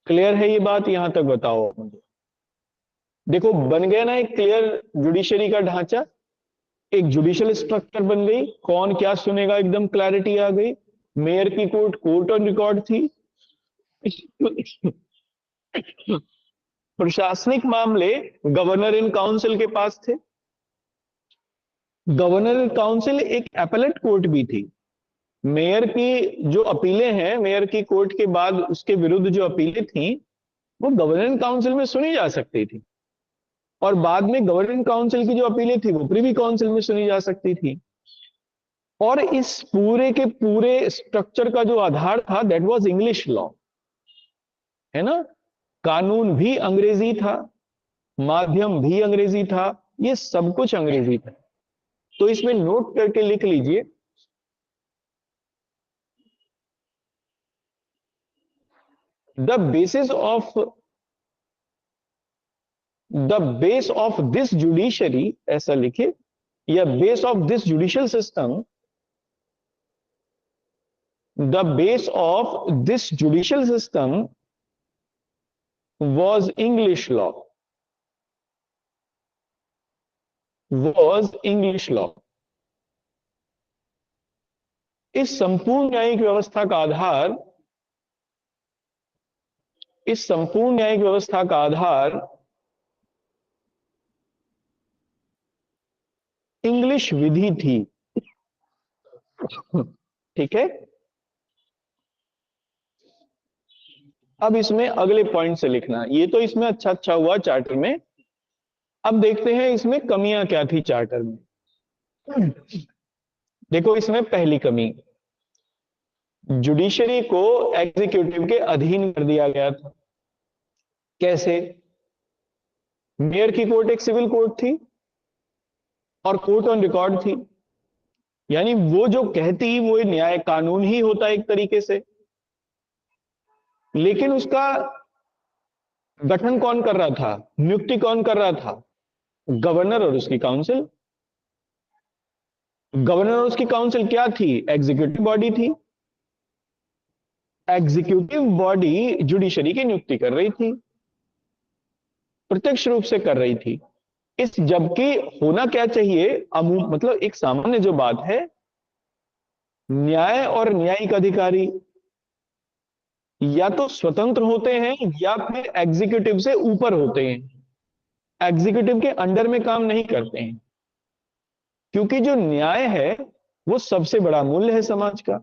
क्लियर है ये बात? यहां तक बताओ मुझे। देखो बन गया ना एक क्लियर जुडिशरी का ढांचा, एक जुडिशियल स्ट्रक्चर बन गई, कौन क्या सुनेगा एकदम क्लैरिटी आ गई। मेयर की कोर्ट ऑन रिकॉर्ड थी, प्रशासनिक मामले गवर्नर इन काउंसिल के पास थे। गवर्नर इन काउंसिल एक एपेलेट कोर्ट भी थी। मेयर की जो अपीलें हैं, मेयर की कोर्ट के बाद उसके विरुद्ध जो अपीलें थी वो गवर्नर काउंसिल में सुनी जा सकती थी, और बाद में गवर्नर काउंसिल की जो अपीलें थी वो प्रिवी काउंसिल में सुनी जा सकती थी। और इस पूरे के पूरे स्ट्रक्चर का जो आधार था दैट वाज इंग्लिश लॉ, है ना। कानून भी अंग्रेजी था, माध्यम भी अंग्रेजी था, ये सब कुछ अंग्रेजी था। तो इसमें नोट करके लिख लीजिए, the basis of the base of this judiciary, ऐसा लिखे, या base of this judicial system, the base of this judicial system was English law, was English law। इस संपूर्ण न्यायिक व्यवस्था का आधार, इस संपूर्ण न्यायिक व्यवस्था का आधार इंग्लिश विधि थी। ठीक है, अब इसमें अगले पॉइंट से लिखना। ये तो इसमें अच्छा अच्छा हुआ चार्टर में। अब देखते हैं इसमें कमियां क्या थी चार्टर में। देखो, इसमें पहली कमी, जुडिशरी को एग्जीक्यूटिव के अधीन कर दिया गया था। कैसे? मेयर की कोर्ट एक सिविल कोर्ट थी और कोर्ट ऑन रिकॉर्ड थी, यानी वो जो कहती वो न्याय कानून ही होता एक तरीके से। लेकिन उसका गठन कौन कर रहा था, नियुक्ति कौन कर रहा था? गवर्नर और उसकी काउंसिल। गवर्नर और उसकी काउंसिल क्या थी? एग्जीक्यूटिव बॉडी थी। एग्जीक्यूटिव बॉडी जुडिशरी की नियुक्ति कर रही थी, प्रत्यक्ष रूप से कर रही थी। इस जबकि होना क्या चाहिए, मतलब एक सामान्य जो बात है, न्याय और न्यायिक अधिकारी या तो स्वतंत्र होते हैं या फिर एग्जीक्यूटिव से ऊपर होते हैं, एग्जीक्यूटिव के अंडर में काम नहीं करते हैं, क्योंकि जो न्याय है वो सबसे बड़ा मूल्य है समाज का।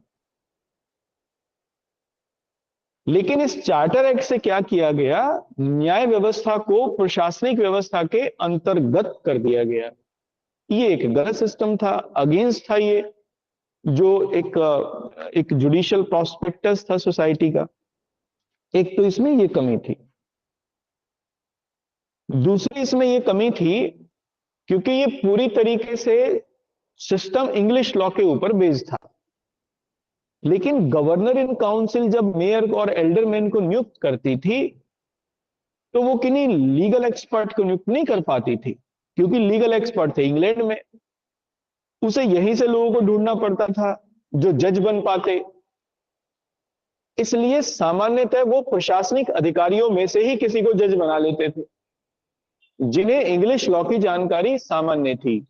लेकिन इस चार्टर एक्ट से क्या किया गया, न्याय व्यवस्था को प्रशासनिक व्यवस्था के अंतर्गत कर दिया गया। ये एक गलत सिस्टम था, अगेंस्ट था ये जो एक जुडिशियल प्रोस्पेक्टस था सोसाइटी का। एक तो इसमें ये कमी थी। दूसरी इसमें ये कमी थी क्योंकि ये पूरी तरीके से सिस्टम इंग्लिश लॉ के ऊपर बेस्ड था। लेकिन गवर्नर इन काउंसिल जब मेयर और एल्डरमैन को नियुक्त करती थी तो वो किन्हीं लीगल एक्सपर्ट को नियुक्त नहीं कर पाती थी, क्योंकि लीगल एक्सपर्ट थे इंग्लैंड में। उसे यहीं से लोगों को ढूंढना पड़ता था जो जज बन पाते। इसलिए सामान्यतः वो प्रशासनिक अधिकारियों में से ही किसी को जज बना लेते थे जिन्हें इंग्लिश लॉ की जानकारी सामान्य थी,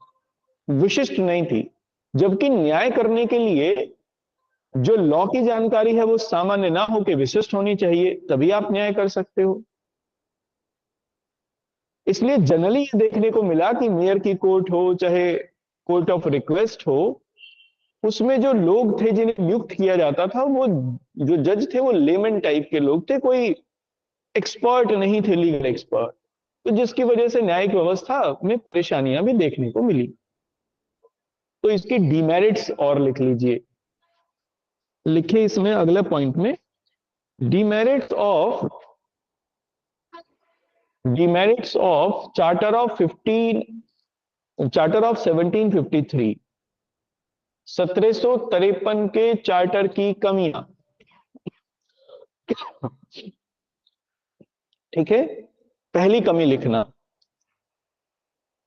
विशिष्ट नहीं थी। जबकि न्याय करने के लिए जो लॉ की जानकारी है वो सामान्य ना होकर विशिष्ट होनी चाहिए, तभी आप न्याय कर सकते हो। इसलिए जनरली ये देखने को मिला कि मेयर की कोर्ट हो चाहे कोर्ट ऑफ रिक्वेस्ट हो, उसमें जो लोग थे जिन्हें नियुक्त किया जाता था, वो जो जज थे वो लेमन टाइप के लोग थे, कोई एक्सपर्ट नहीं थे, लीगल एक्सपर्ट। तो जिसकी वजह से न्यायिक व्यवस्था में परेशानियां भी देखने को मिली। तो इसके डीमेरिट्स और लिख लीजिए, लिखे इसमें अगले पॉइंट में, डीमेरिट्स ऑफ चार्टर ऑफ 1753, 1753 के चार्टर की कमियां। ठीक है, पहली कमी लिखना,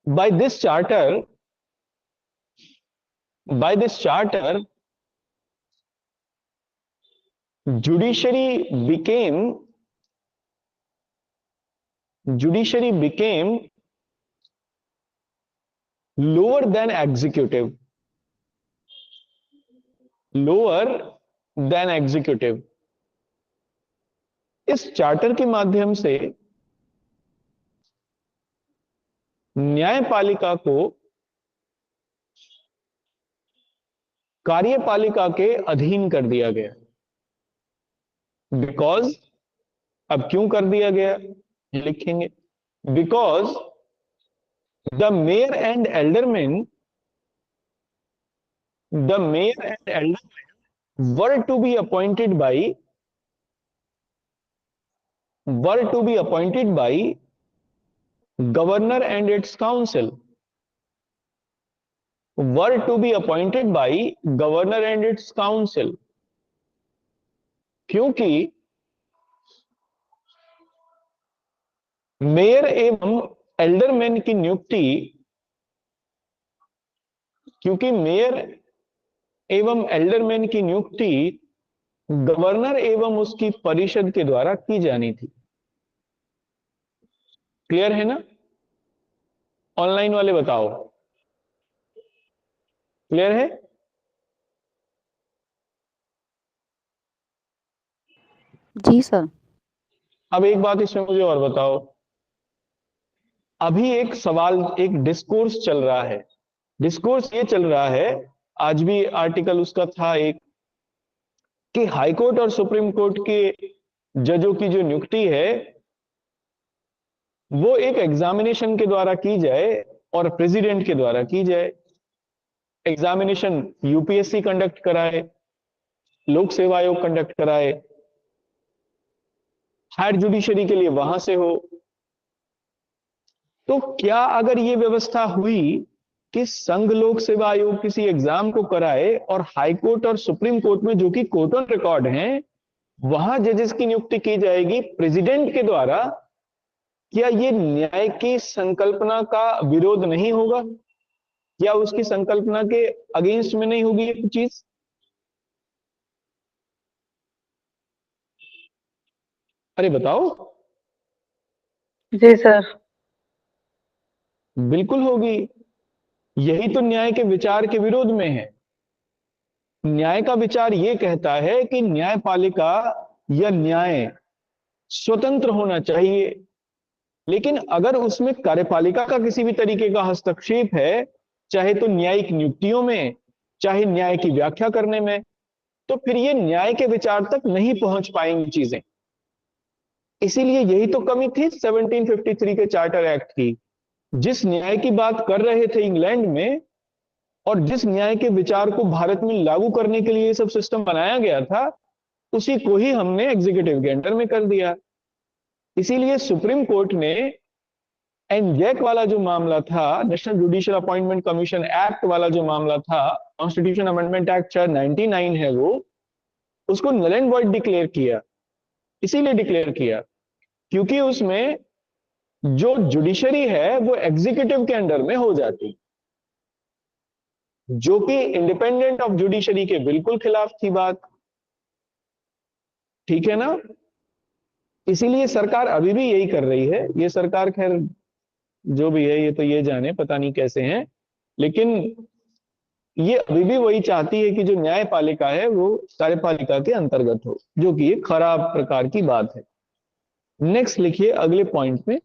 by this charter judiciary became lower than executive, इस चार्टर के माध्यम से न्यायपालिका को कार्यपालिका के अधीन कर दिया गया। बिकॉज, अब क्यों कर दिया गया लिखेंगे, because the mayor and alderman were to be appointed by governor and its council, क्योंकि मेयर एवं एल्डरमैन की नियुक्ति, क्योंकि मेयर एवं एल्डरमैन की नियुक्ति गवर्नर एवं उसकी परिषद के द्वारा की जानी थी। क्लियर है ना? ऑनलाइन वाले बताओ, क्लियर है? जी सर। अब एक बात इसमें मुझे और बताओ, अभी एक सवाल, एक डिस्कोर्स चल रहा है। डिस्कोर्स ये चल रहा है, आज भी आर्टिकल उसका था एक, कि हाई कोर्ट और सुप्रीम कोर्ट के जजों की जो नियुक्ति है वो एक एग्जामिनेशन के द्वारा की जाए और प्रेसिडेंट के द्वारा की जाए। एग्जामिनेशन यूपीएससी कंडक्ट कराए, लोक सेवा आयोग कंडक्ट कराए, हायर जुडिशरी के लिए वहां से हो। तो क्या अगर ये व्यवस्था हुई कि संघ लोक सेवा आयोग किसी एग्जाम को कराए और हाई कोर्ट और सुप्रीम कोर्ट में, जो कि कोर्ट ऑन रिकॉर्ड हैं, वहां जजेस की नियुक्ति की जाएगी प्रेसिडेंट के द्वारा, क्या ये न्याय की संकल्पना का विरोध नहीं होगा? क्या उसकी संकल्पना के अगेंस्ट में नहीं होगी ये चीज? अरे बताओ। जी सर। बिल्कुल होगी। यही तो न्याय के विचार के विरोध में है। न्याय का विचार यह कहता है कि न्यायपालिका या न्याय स्वतंत्र होना चाहिए, लेकिन अगर उसमें कार्यपालिका का किसी भी तरीके का हस्तक्षेप है, चाहे तो न्यायिक नियुक्तियों में, चाहे न्याय की व्याख्या करने में, तो फिर ये न्याय के विचार तक नहीं पहुंच पाएंगी चीजें। इसीलिए यही तो कमी थी 1753 के चार्टर एक्ट की। जिस न्याय की बात कर रहे थे इंग्लैंड में, और जिस न्याय के विचार को भारत में लागू करने के लिए ये सब सिस्टम बनाया गया था, उसी को ही हमने एग्जीक्यूटिव के अंडर में कर दिया। इसीलिए सुप्रीम कोर्ट ने एनजैक वाला जो मामला था, national judicial appointment commission act वाला जो मामला था, कॉन्स्टिट्यूशन अमेंडमेंट एक्ट 99 है वो, उसको नल एंड वॉइड डिक्लेयर किया। इसीलिए डिक्लेयर किया क्योंकि उसमें जो जुडिशरी है वो एग्जीक्यूटिव के अंडर में हो जाती, जो कि इंडिपेंडेंट ऑफ जुडिशरी के बिल्कुल खिलाफ थी बात। ठीक है ना? इसीलिए सरकार अभी भी यही कर रही है। ये सरकार खैर जो भी है, ये तो ये जाने पता नहीं कैसे हैं, लेकिन ये अभी भी वही चाहती है कि जो न्यायपालिका है वो कार्यपालिका के अंतर्गत हो, जो कि एक खराब प्रकार की बात है। नेक्स्ट लिखिए अगले पॉइंट में,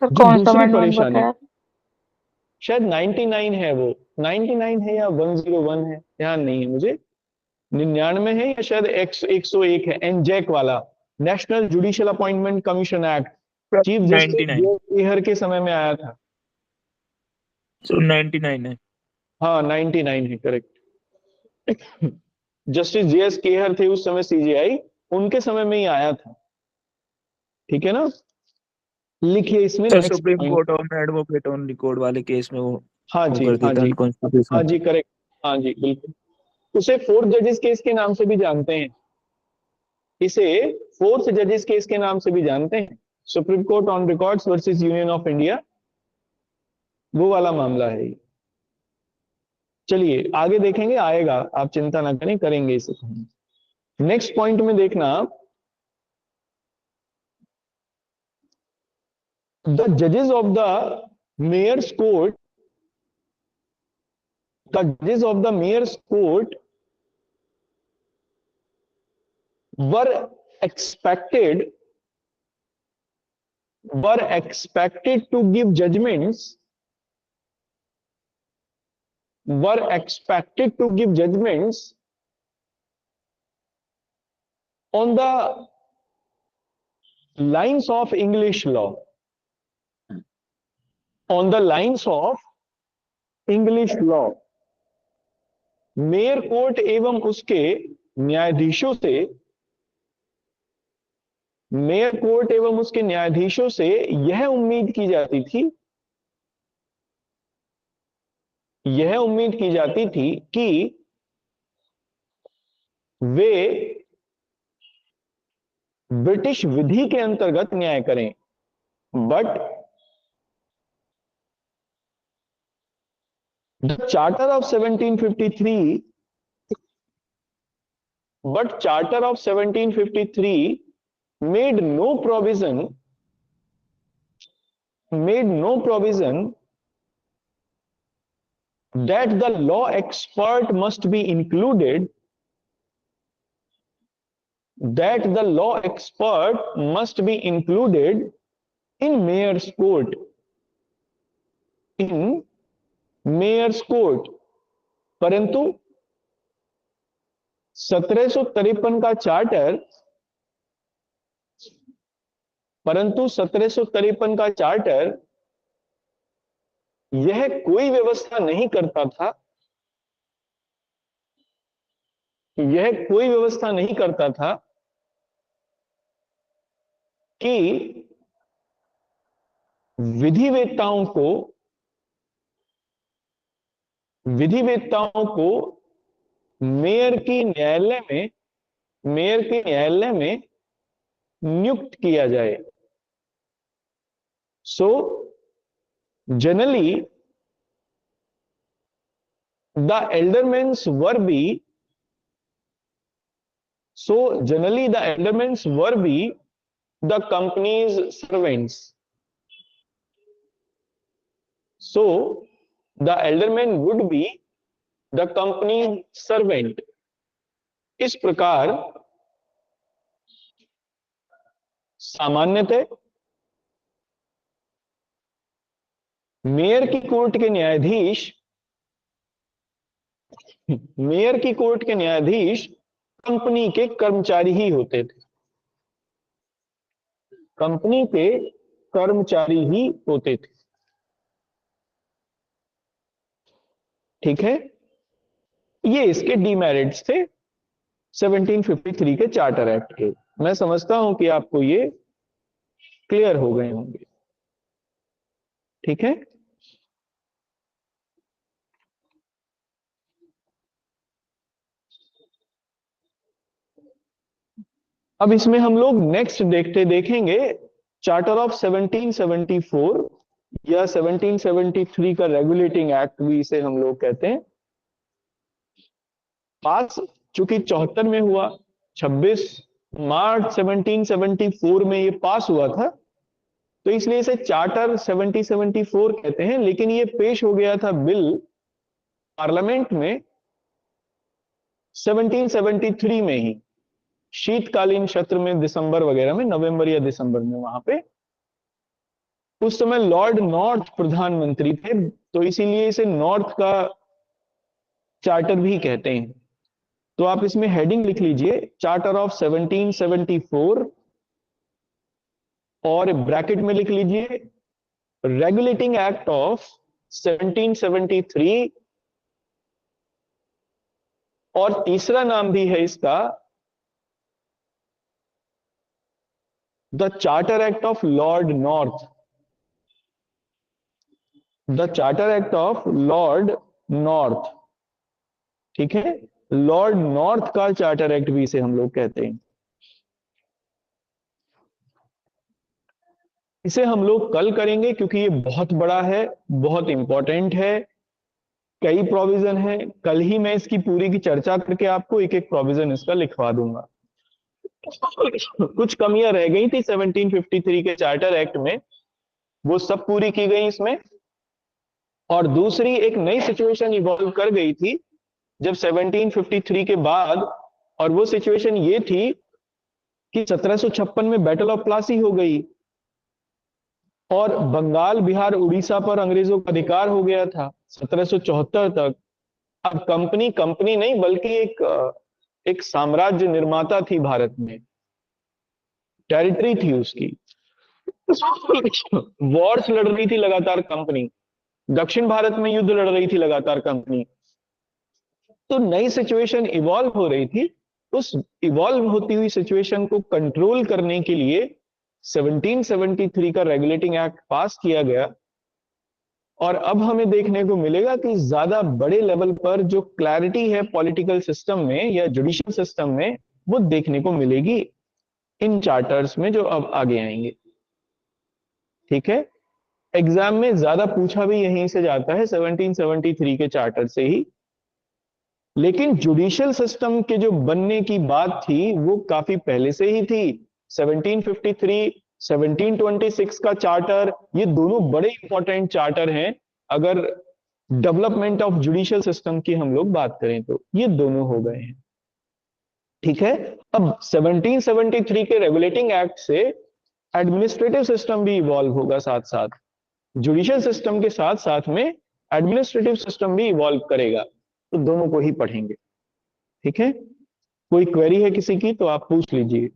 सर जो कौन सा दूसरी अमेंडमेंट परेशानी, बताया? शायद 99 है वो, 99 है या 101 है, ध्यान नहीं है मुझे, 99 है या शायद 101 है, एनजैक वाला, national judicial appointment commission act, chief justice 99। Kehar के समय में आया था। सो 99 है। हाँ 99 है, करेक्ट। जस्टिस जेएस केहर थे उस समय सीजेआई, उनके समय में ही आया था। ठीक है ना? लिखिए इसमें sir next supreme point. Court on advocate on record वाले केस में हाँ वो जी, कर हाँ देता जी, हाँ अनकॉन्स्टिट्यूशनल। जी, करेक्ट। हाँ जी, बिल्कुल। उसे फोर्थ जजेस केस के नाम से भी जानते हैं, इसे फोर्थ जजेस केस के नाम से भी जानते हैं। Supreme court on records versus union of India, वो वाला मामला है ये। चलिए आगे देखेंगे, आएगा, आप चिंता ना करें, करेंगे इसे। नेक्स्ट पॉइंट में देखना, द जजेस of the mayor's court, the judges of the mayor's court were expected to give judgments, on the lines of English law, on the lines of English law। Mayor court एवं उसके न्यायाधीशों से, mayor court एवं उसके न्यायाधीशों से यह उम्मीद की जाती थी, यह उम्मीद की जाती थी कि वे ब्रिटिश विधि के अंतर्गत न्याय करें। But The Charter of 1753, but Charter of 1753 made no provision that the law expert must be included, in mayor's court. परंतु 1753 का चार्टर यह कोई व्यवस्था नहीं करता था कि विधिवेत्ताओं को मेयर के न्यायालय में नियुक्त किया जाए. So generally the aldermen were the company's servants. So the alderman would be the company servant. इस प्रकार सामान्यतः मेयर की कोर्ट के न्यायाधीश कंपनी के कर्मचारी ही होते थे. ठीक है, ये इसके डीमेरिट्स थे 1753 के चार्टर एक्ट के. मैं समझता हूं कि आपको ये क्लियर हो गए होंगे. ठीक है, अब इसमें हम लोग नेक्स्ट देखेंगे चार्टर ऑफ 1774 या 1773 का रेगुलेटिंग एक्ट भी इसे हम लोग कहते हैं. पास चूंकि 74 में हुआ, 26 मार्च 1774 में ये पास हुआ था, तो इसलिए इसे चार्टर 1774 कहते हैं. लेकिन ये पेश हो गया था बिल पार्लियामेंट में 1773 में ही, शीतकालीन सत्र में, दिसंबर वगैरह में, नवंबर या दिसंबर में. वहां पे उस समय लॉर्ड नॉर्थ प्रधानमंत्री थे, तो इसीलिए इसे नॉर्थ का चार्टर भी कहते हैं. तो आप इसमें हेडिंग लिख लीजिए चार्टर ऑफ 1774 और ब्रैकेट में लिख लीजिए रेगुलेटिंग एक्ट ऑफ 1773, और तीसरा नाम भी है इसका the charter act of Lord north. The charter act of Lord north. ठीक है, लॉर्ड नॉर्थ का चार्टर एक्ट भी इसे हम लोग कहते हैं. इसे हम लोग कल करेंगे क्योंकि ये बहुत बड़ा है, बहुत इंपॉर्टेंट है, कई प्रोविजन है. कल ही मैं इसकी पूरी की चर्चा करके आपको एक एक प्रोविजन इसका लिखवा दूंगा. कुछ कमियां रह गई थी 1753 के चार्टर एक्ट में, वो सब पूरी की गई इसमें. और दूसरी एक नई सिचुएशन इवॉल्व कर गई थी जब 1753 के बाद, और वो सिचुएशन ये थी कि 1756 में बैटल ऑफ प्लासी हो गई और बंगाल, बिहार, उड़ीसा पर अंग्रेजों का अधिकार हो गया था 1774 तक. अब कंपनी नहीं बल्कि एक साम्राज्य निर्माता थी भारत में, टेरिटरी थी उसकी. वॉर्स लड़ रही थी लगातार कंपनी, दक्षिण भारत में युद्ध लड़ रही थी लगातार कंपनी. तो नई सिचुएशन इवॉल्व हो रही थी. उस इवॉल्व होती हुई सिचुएशन को कंट्रोल करने के लिए 1773 का रेगुलेटिंग एक्ट पास किया गया. और अब हमें देखने को मिलेगा कि ज्यादा बड़े लेवल पर जो क्लैरिटी है पॉलिटिकल सिस्टम में या जुडिशियल सिस्टम में, वो देखने को मिलेगी इन चार्टर्स में जो अब आगे आएंगे. ठीक है, एग्जाम में ज्यादा पूछा भी यहीं से जाता है, 1773 के चार्टर से ही। लेकिन जुडिशियल सिस्टम के जो बनने की बात थी वो काफी पहले से ही थी। 1753, 1726 का चार्टर, ये दोनों बड़े इंपॉर्टेंट चार्टर हैं अगर डेवलपमेंट ऑफ जुडिशियल सिस्टम की हम लोग बात करें तो। ये दोनों हो गए हैं, ठीक है। अब 1773 के रेगुलेटिंग एक्ट से एडमिनिस्ट्रेटिव सिस्टम भी इवॉल्व होगा साथ साथ, जुडिशियल सिस्टम के साथ साथ में एडमिनिस्ट्रेटिव सिस्टम भी इवॉल्व करेगा, तो दोनों को ही पढ़ेंगे, ठीक है। कोई क्वेरी है किसी की तो आप पूछ लीजिए।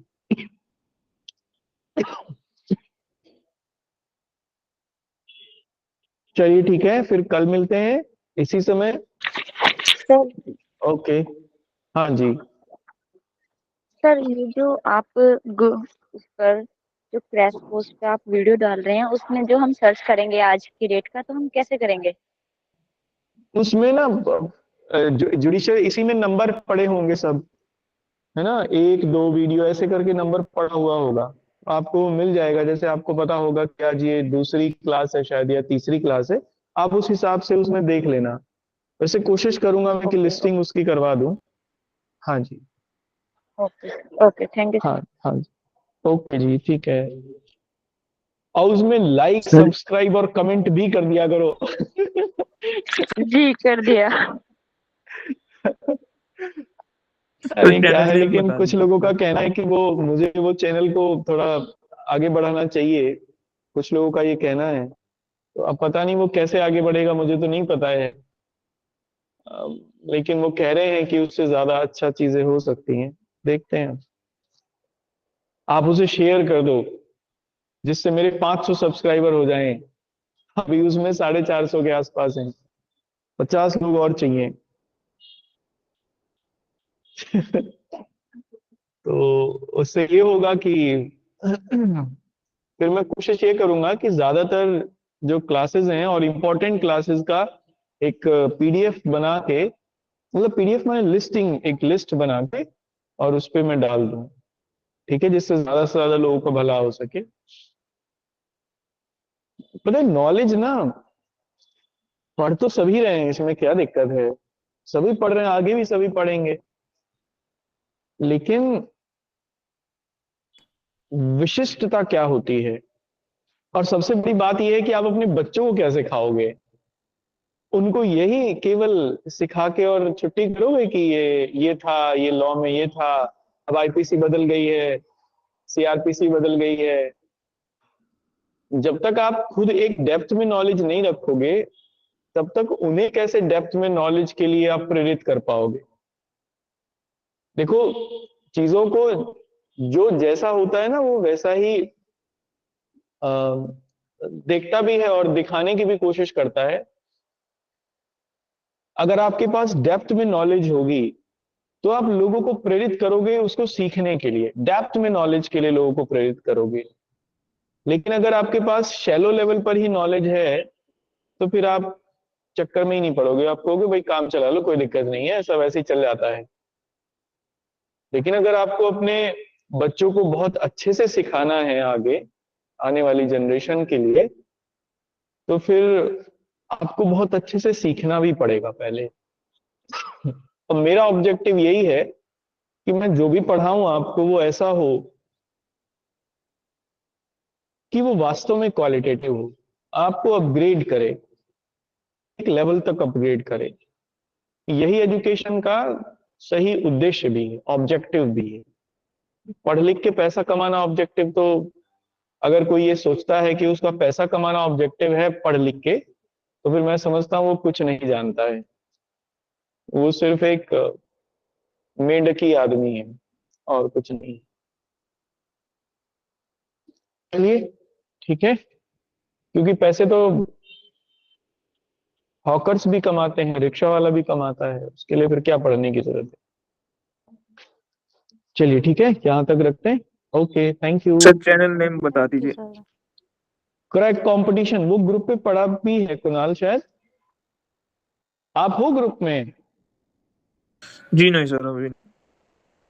चलिए ठीक है, फिर कल मिलते हैं इसी समय। सर ओके, हाँ जी। सर ये जो आप उस पर जो क्रैश कोर्स पे आप वीडियो डाल रहे हैं उसमें जो हम सर्च करेंगे आज की डेट का, तो हम कैसे करेंगे? उसमें ना जुडिशियल इसी में नंबर पड़े होंगे सब, है ना, 1 2 वीडियो ऐसे करके नंबर पड़ा हुआ होगा, आपको मिल जाएगा। जैसे आपको पता होगा कि आज ये दूसरी क्लास है शायद या तीसरी क्लास है, आप उस हिसाब से उसमें देख लेना। वैसे कोशिश करूंगा मैं कि लिस्टिंग उसकी करवा दूं। हाँ जी, ओके ओके, थैंक यू हाँ सर। हाँ जी, ओके जी, ठीक है। और उसमें लाइक सर सब्सक्राइब और कमेंट भी कर दिया करो। जी कर दिया। अरे क्या चैनल है, नेम लेकिन बता कुछ दीजिए लोगों का सर। कहना है कि वो मुझे वो चैनल को थोड़ा आगे बढ़ाना चाहिए, कुछ लोगों का ये कहना है। तो अब पता नहीं वो कैसे आगे बढ़ेगा, मुझे तो नहीं पता है। लेकिन वो कह रहे हैं कि उससे ज्यादा अच्छा चीजें हो सकती हैं, देखते हैं। आप उसे शेयर कर दो जिससे मेरे 500 सब्सक्राइबर हो जाएं। अभी उसमें 450 के आसपास हैं, 50 लोग और चाहिए। तो उससे ये होगा कि फिर मैं कोशिश ये करूंगा कि ज्यादातर जो क्लासेस हैं और इम्पोर्टेंट क्लासेस का एक पीडीएफ बना के, मतलब पीडीएफ में लिस्टिंग, एक लिस्ट बना के और उस पे मैं डाल दूं, ठीक है, जिससे ज्यादा से ज्यादा लोगों का भला हो सके। पता है नॉलेज ना, पढ़ तो सभी रहे हैं, इसमें क्या दिक्कत है, सभी पढ़ रहे हैं, आगे भी सभी पढ़ेंगे। लेकिन विशिष्टता क्या होती है, और सबसे बड़ी बात यह है कि आप अपने बच्चों को क्या सिखाओगे। उनको यही केवल सिखा के और छुट्टी करोगे कि ये था, ये लॉ में ये था, अब आईपीसी बदल गई है, सीआरपीसी बदल गई है। जब तक आप खुद एक डेप्थ में नॉलेज नहीं रखोगे, तब तक उन्हें कैसे डेप्थ में नॉलेज के लिए आप प्रेरित कर पाओगे। देखो, चीजों को जो जैसा होता है ना वो वैसा ही देखता भी है और दिखाने की भी कोशिश करता है। अगर आपके पास डेप्थ में नॉलेज होगी तो आप लोगों को प्रेरित करोगे उसको सीखने के लिए, डेप्थ में नॉलेज के लिए लोगों को प्रेरित करोगे। लेकिन अगर आपके पास शैलो लेवल पर ही नॉलेज है तो फिर आप चक्कर में ही नहीं पड़ोगे, आप कहोगे भाई काम चला लो, कोई दिक्कत नहीं है, सब ऐसे ही चल जाता है। लेकिन अगर आपको अपने बच्चों को बहुत अच्छे से सिखाना है आगे आने वाली जनरेशन के लिए, तो फिर आपको बहुत अच्छे से सीखना भी पड़ेगा पहले। और मेरा ऑब्जेक्टिव यही है कि मैं जो भी पढ़ाऊं आपको वो ऐसा हो कि वो वास्तव में क्वालिटेटिव हो, आपको अपग्रेड करे, एक लेवल तक अपग्रेड करे। यही एजुकेशन का सही उद्देश्य भी है, ऑब्जेक्टिव भी है। पढ़ लिख के पैसा कमाना ऑब्जेक्टिव तो, अगर कोई ये सोचता है कि उसका पैसा कमाना ऑब्जेक्टिव है पढ़ लिख के, तो फिर मैं समझता हूँ वो कुछ नहीं जानता है, वो सिर्फ एक मेंढकी आदमी है और कुछ नहीं। चलिए ठीक है, क्योंकि पैसे तो हॉकर्स भी कमाते हैं, रिक्शा वाला भी कमाता है, उसके लिए फिर क्या पढ़ने की जरूरत है। चलिए ठीक है, यहां तक रखते हैं। Okay, thank you. Sir channel name बता ओके दीजिए। सर। क्रैक कंपटीशन वो ग्रुप पे पड़ा भी है कुणाल, शायद आप हो ग्रुप में, जी नहीं सर अभी।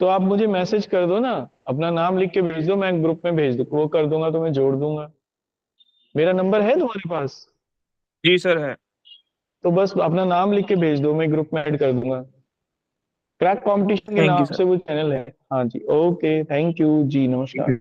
तो आप मुझे मैसेज कर दो ना, अपना नाम लिख के भेज दो, मैं ग्रुप में भेज दू वो कर दूंगा, तो मैं जोड़ दूंगा। मेरा नंबर है तुम्हारे पास? जी सर है। तो बस अपना नाम लिख के भेज दो, मैं ग्रुप में ऐड कर दूंगा। क्रैक कंपटीशन के थैंक नाम यू सर। से वो चैनल है। हाँ जी, ओके, थैंक यू जी, नमस्कार।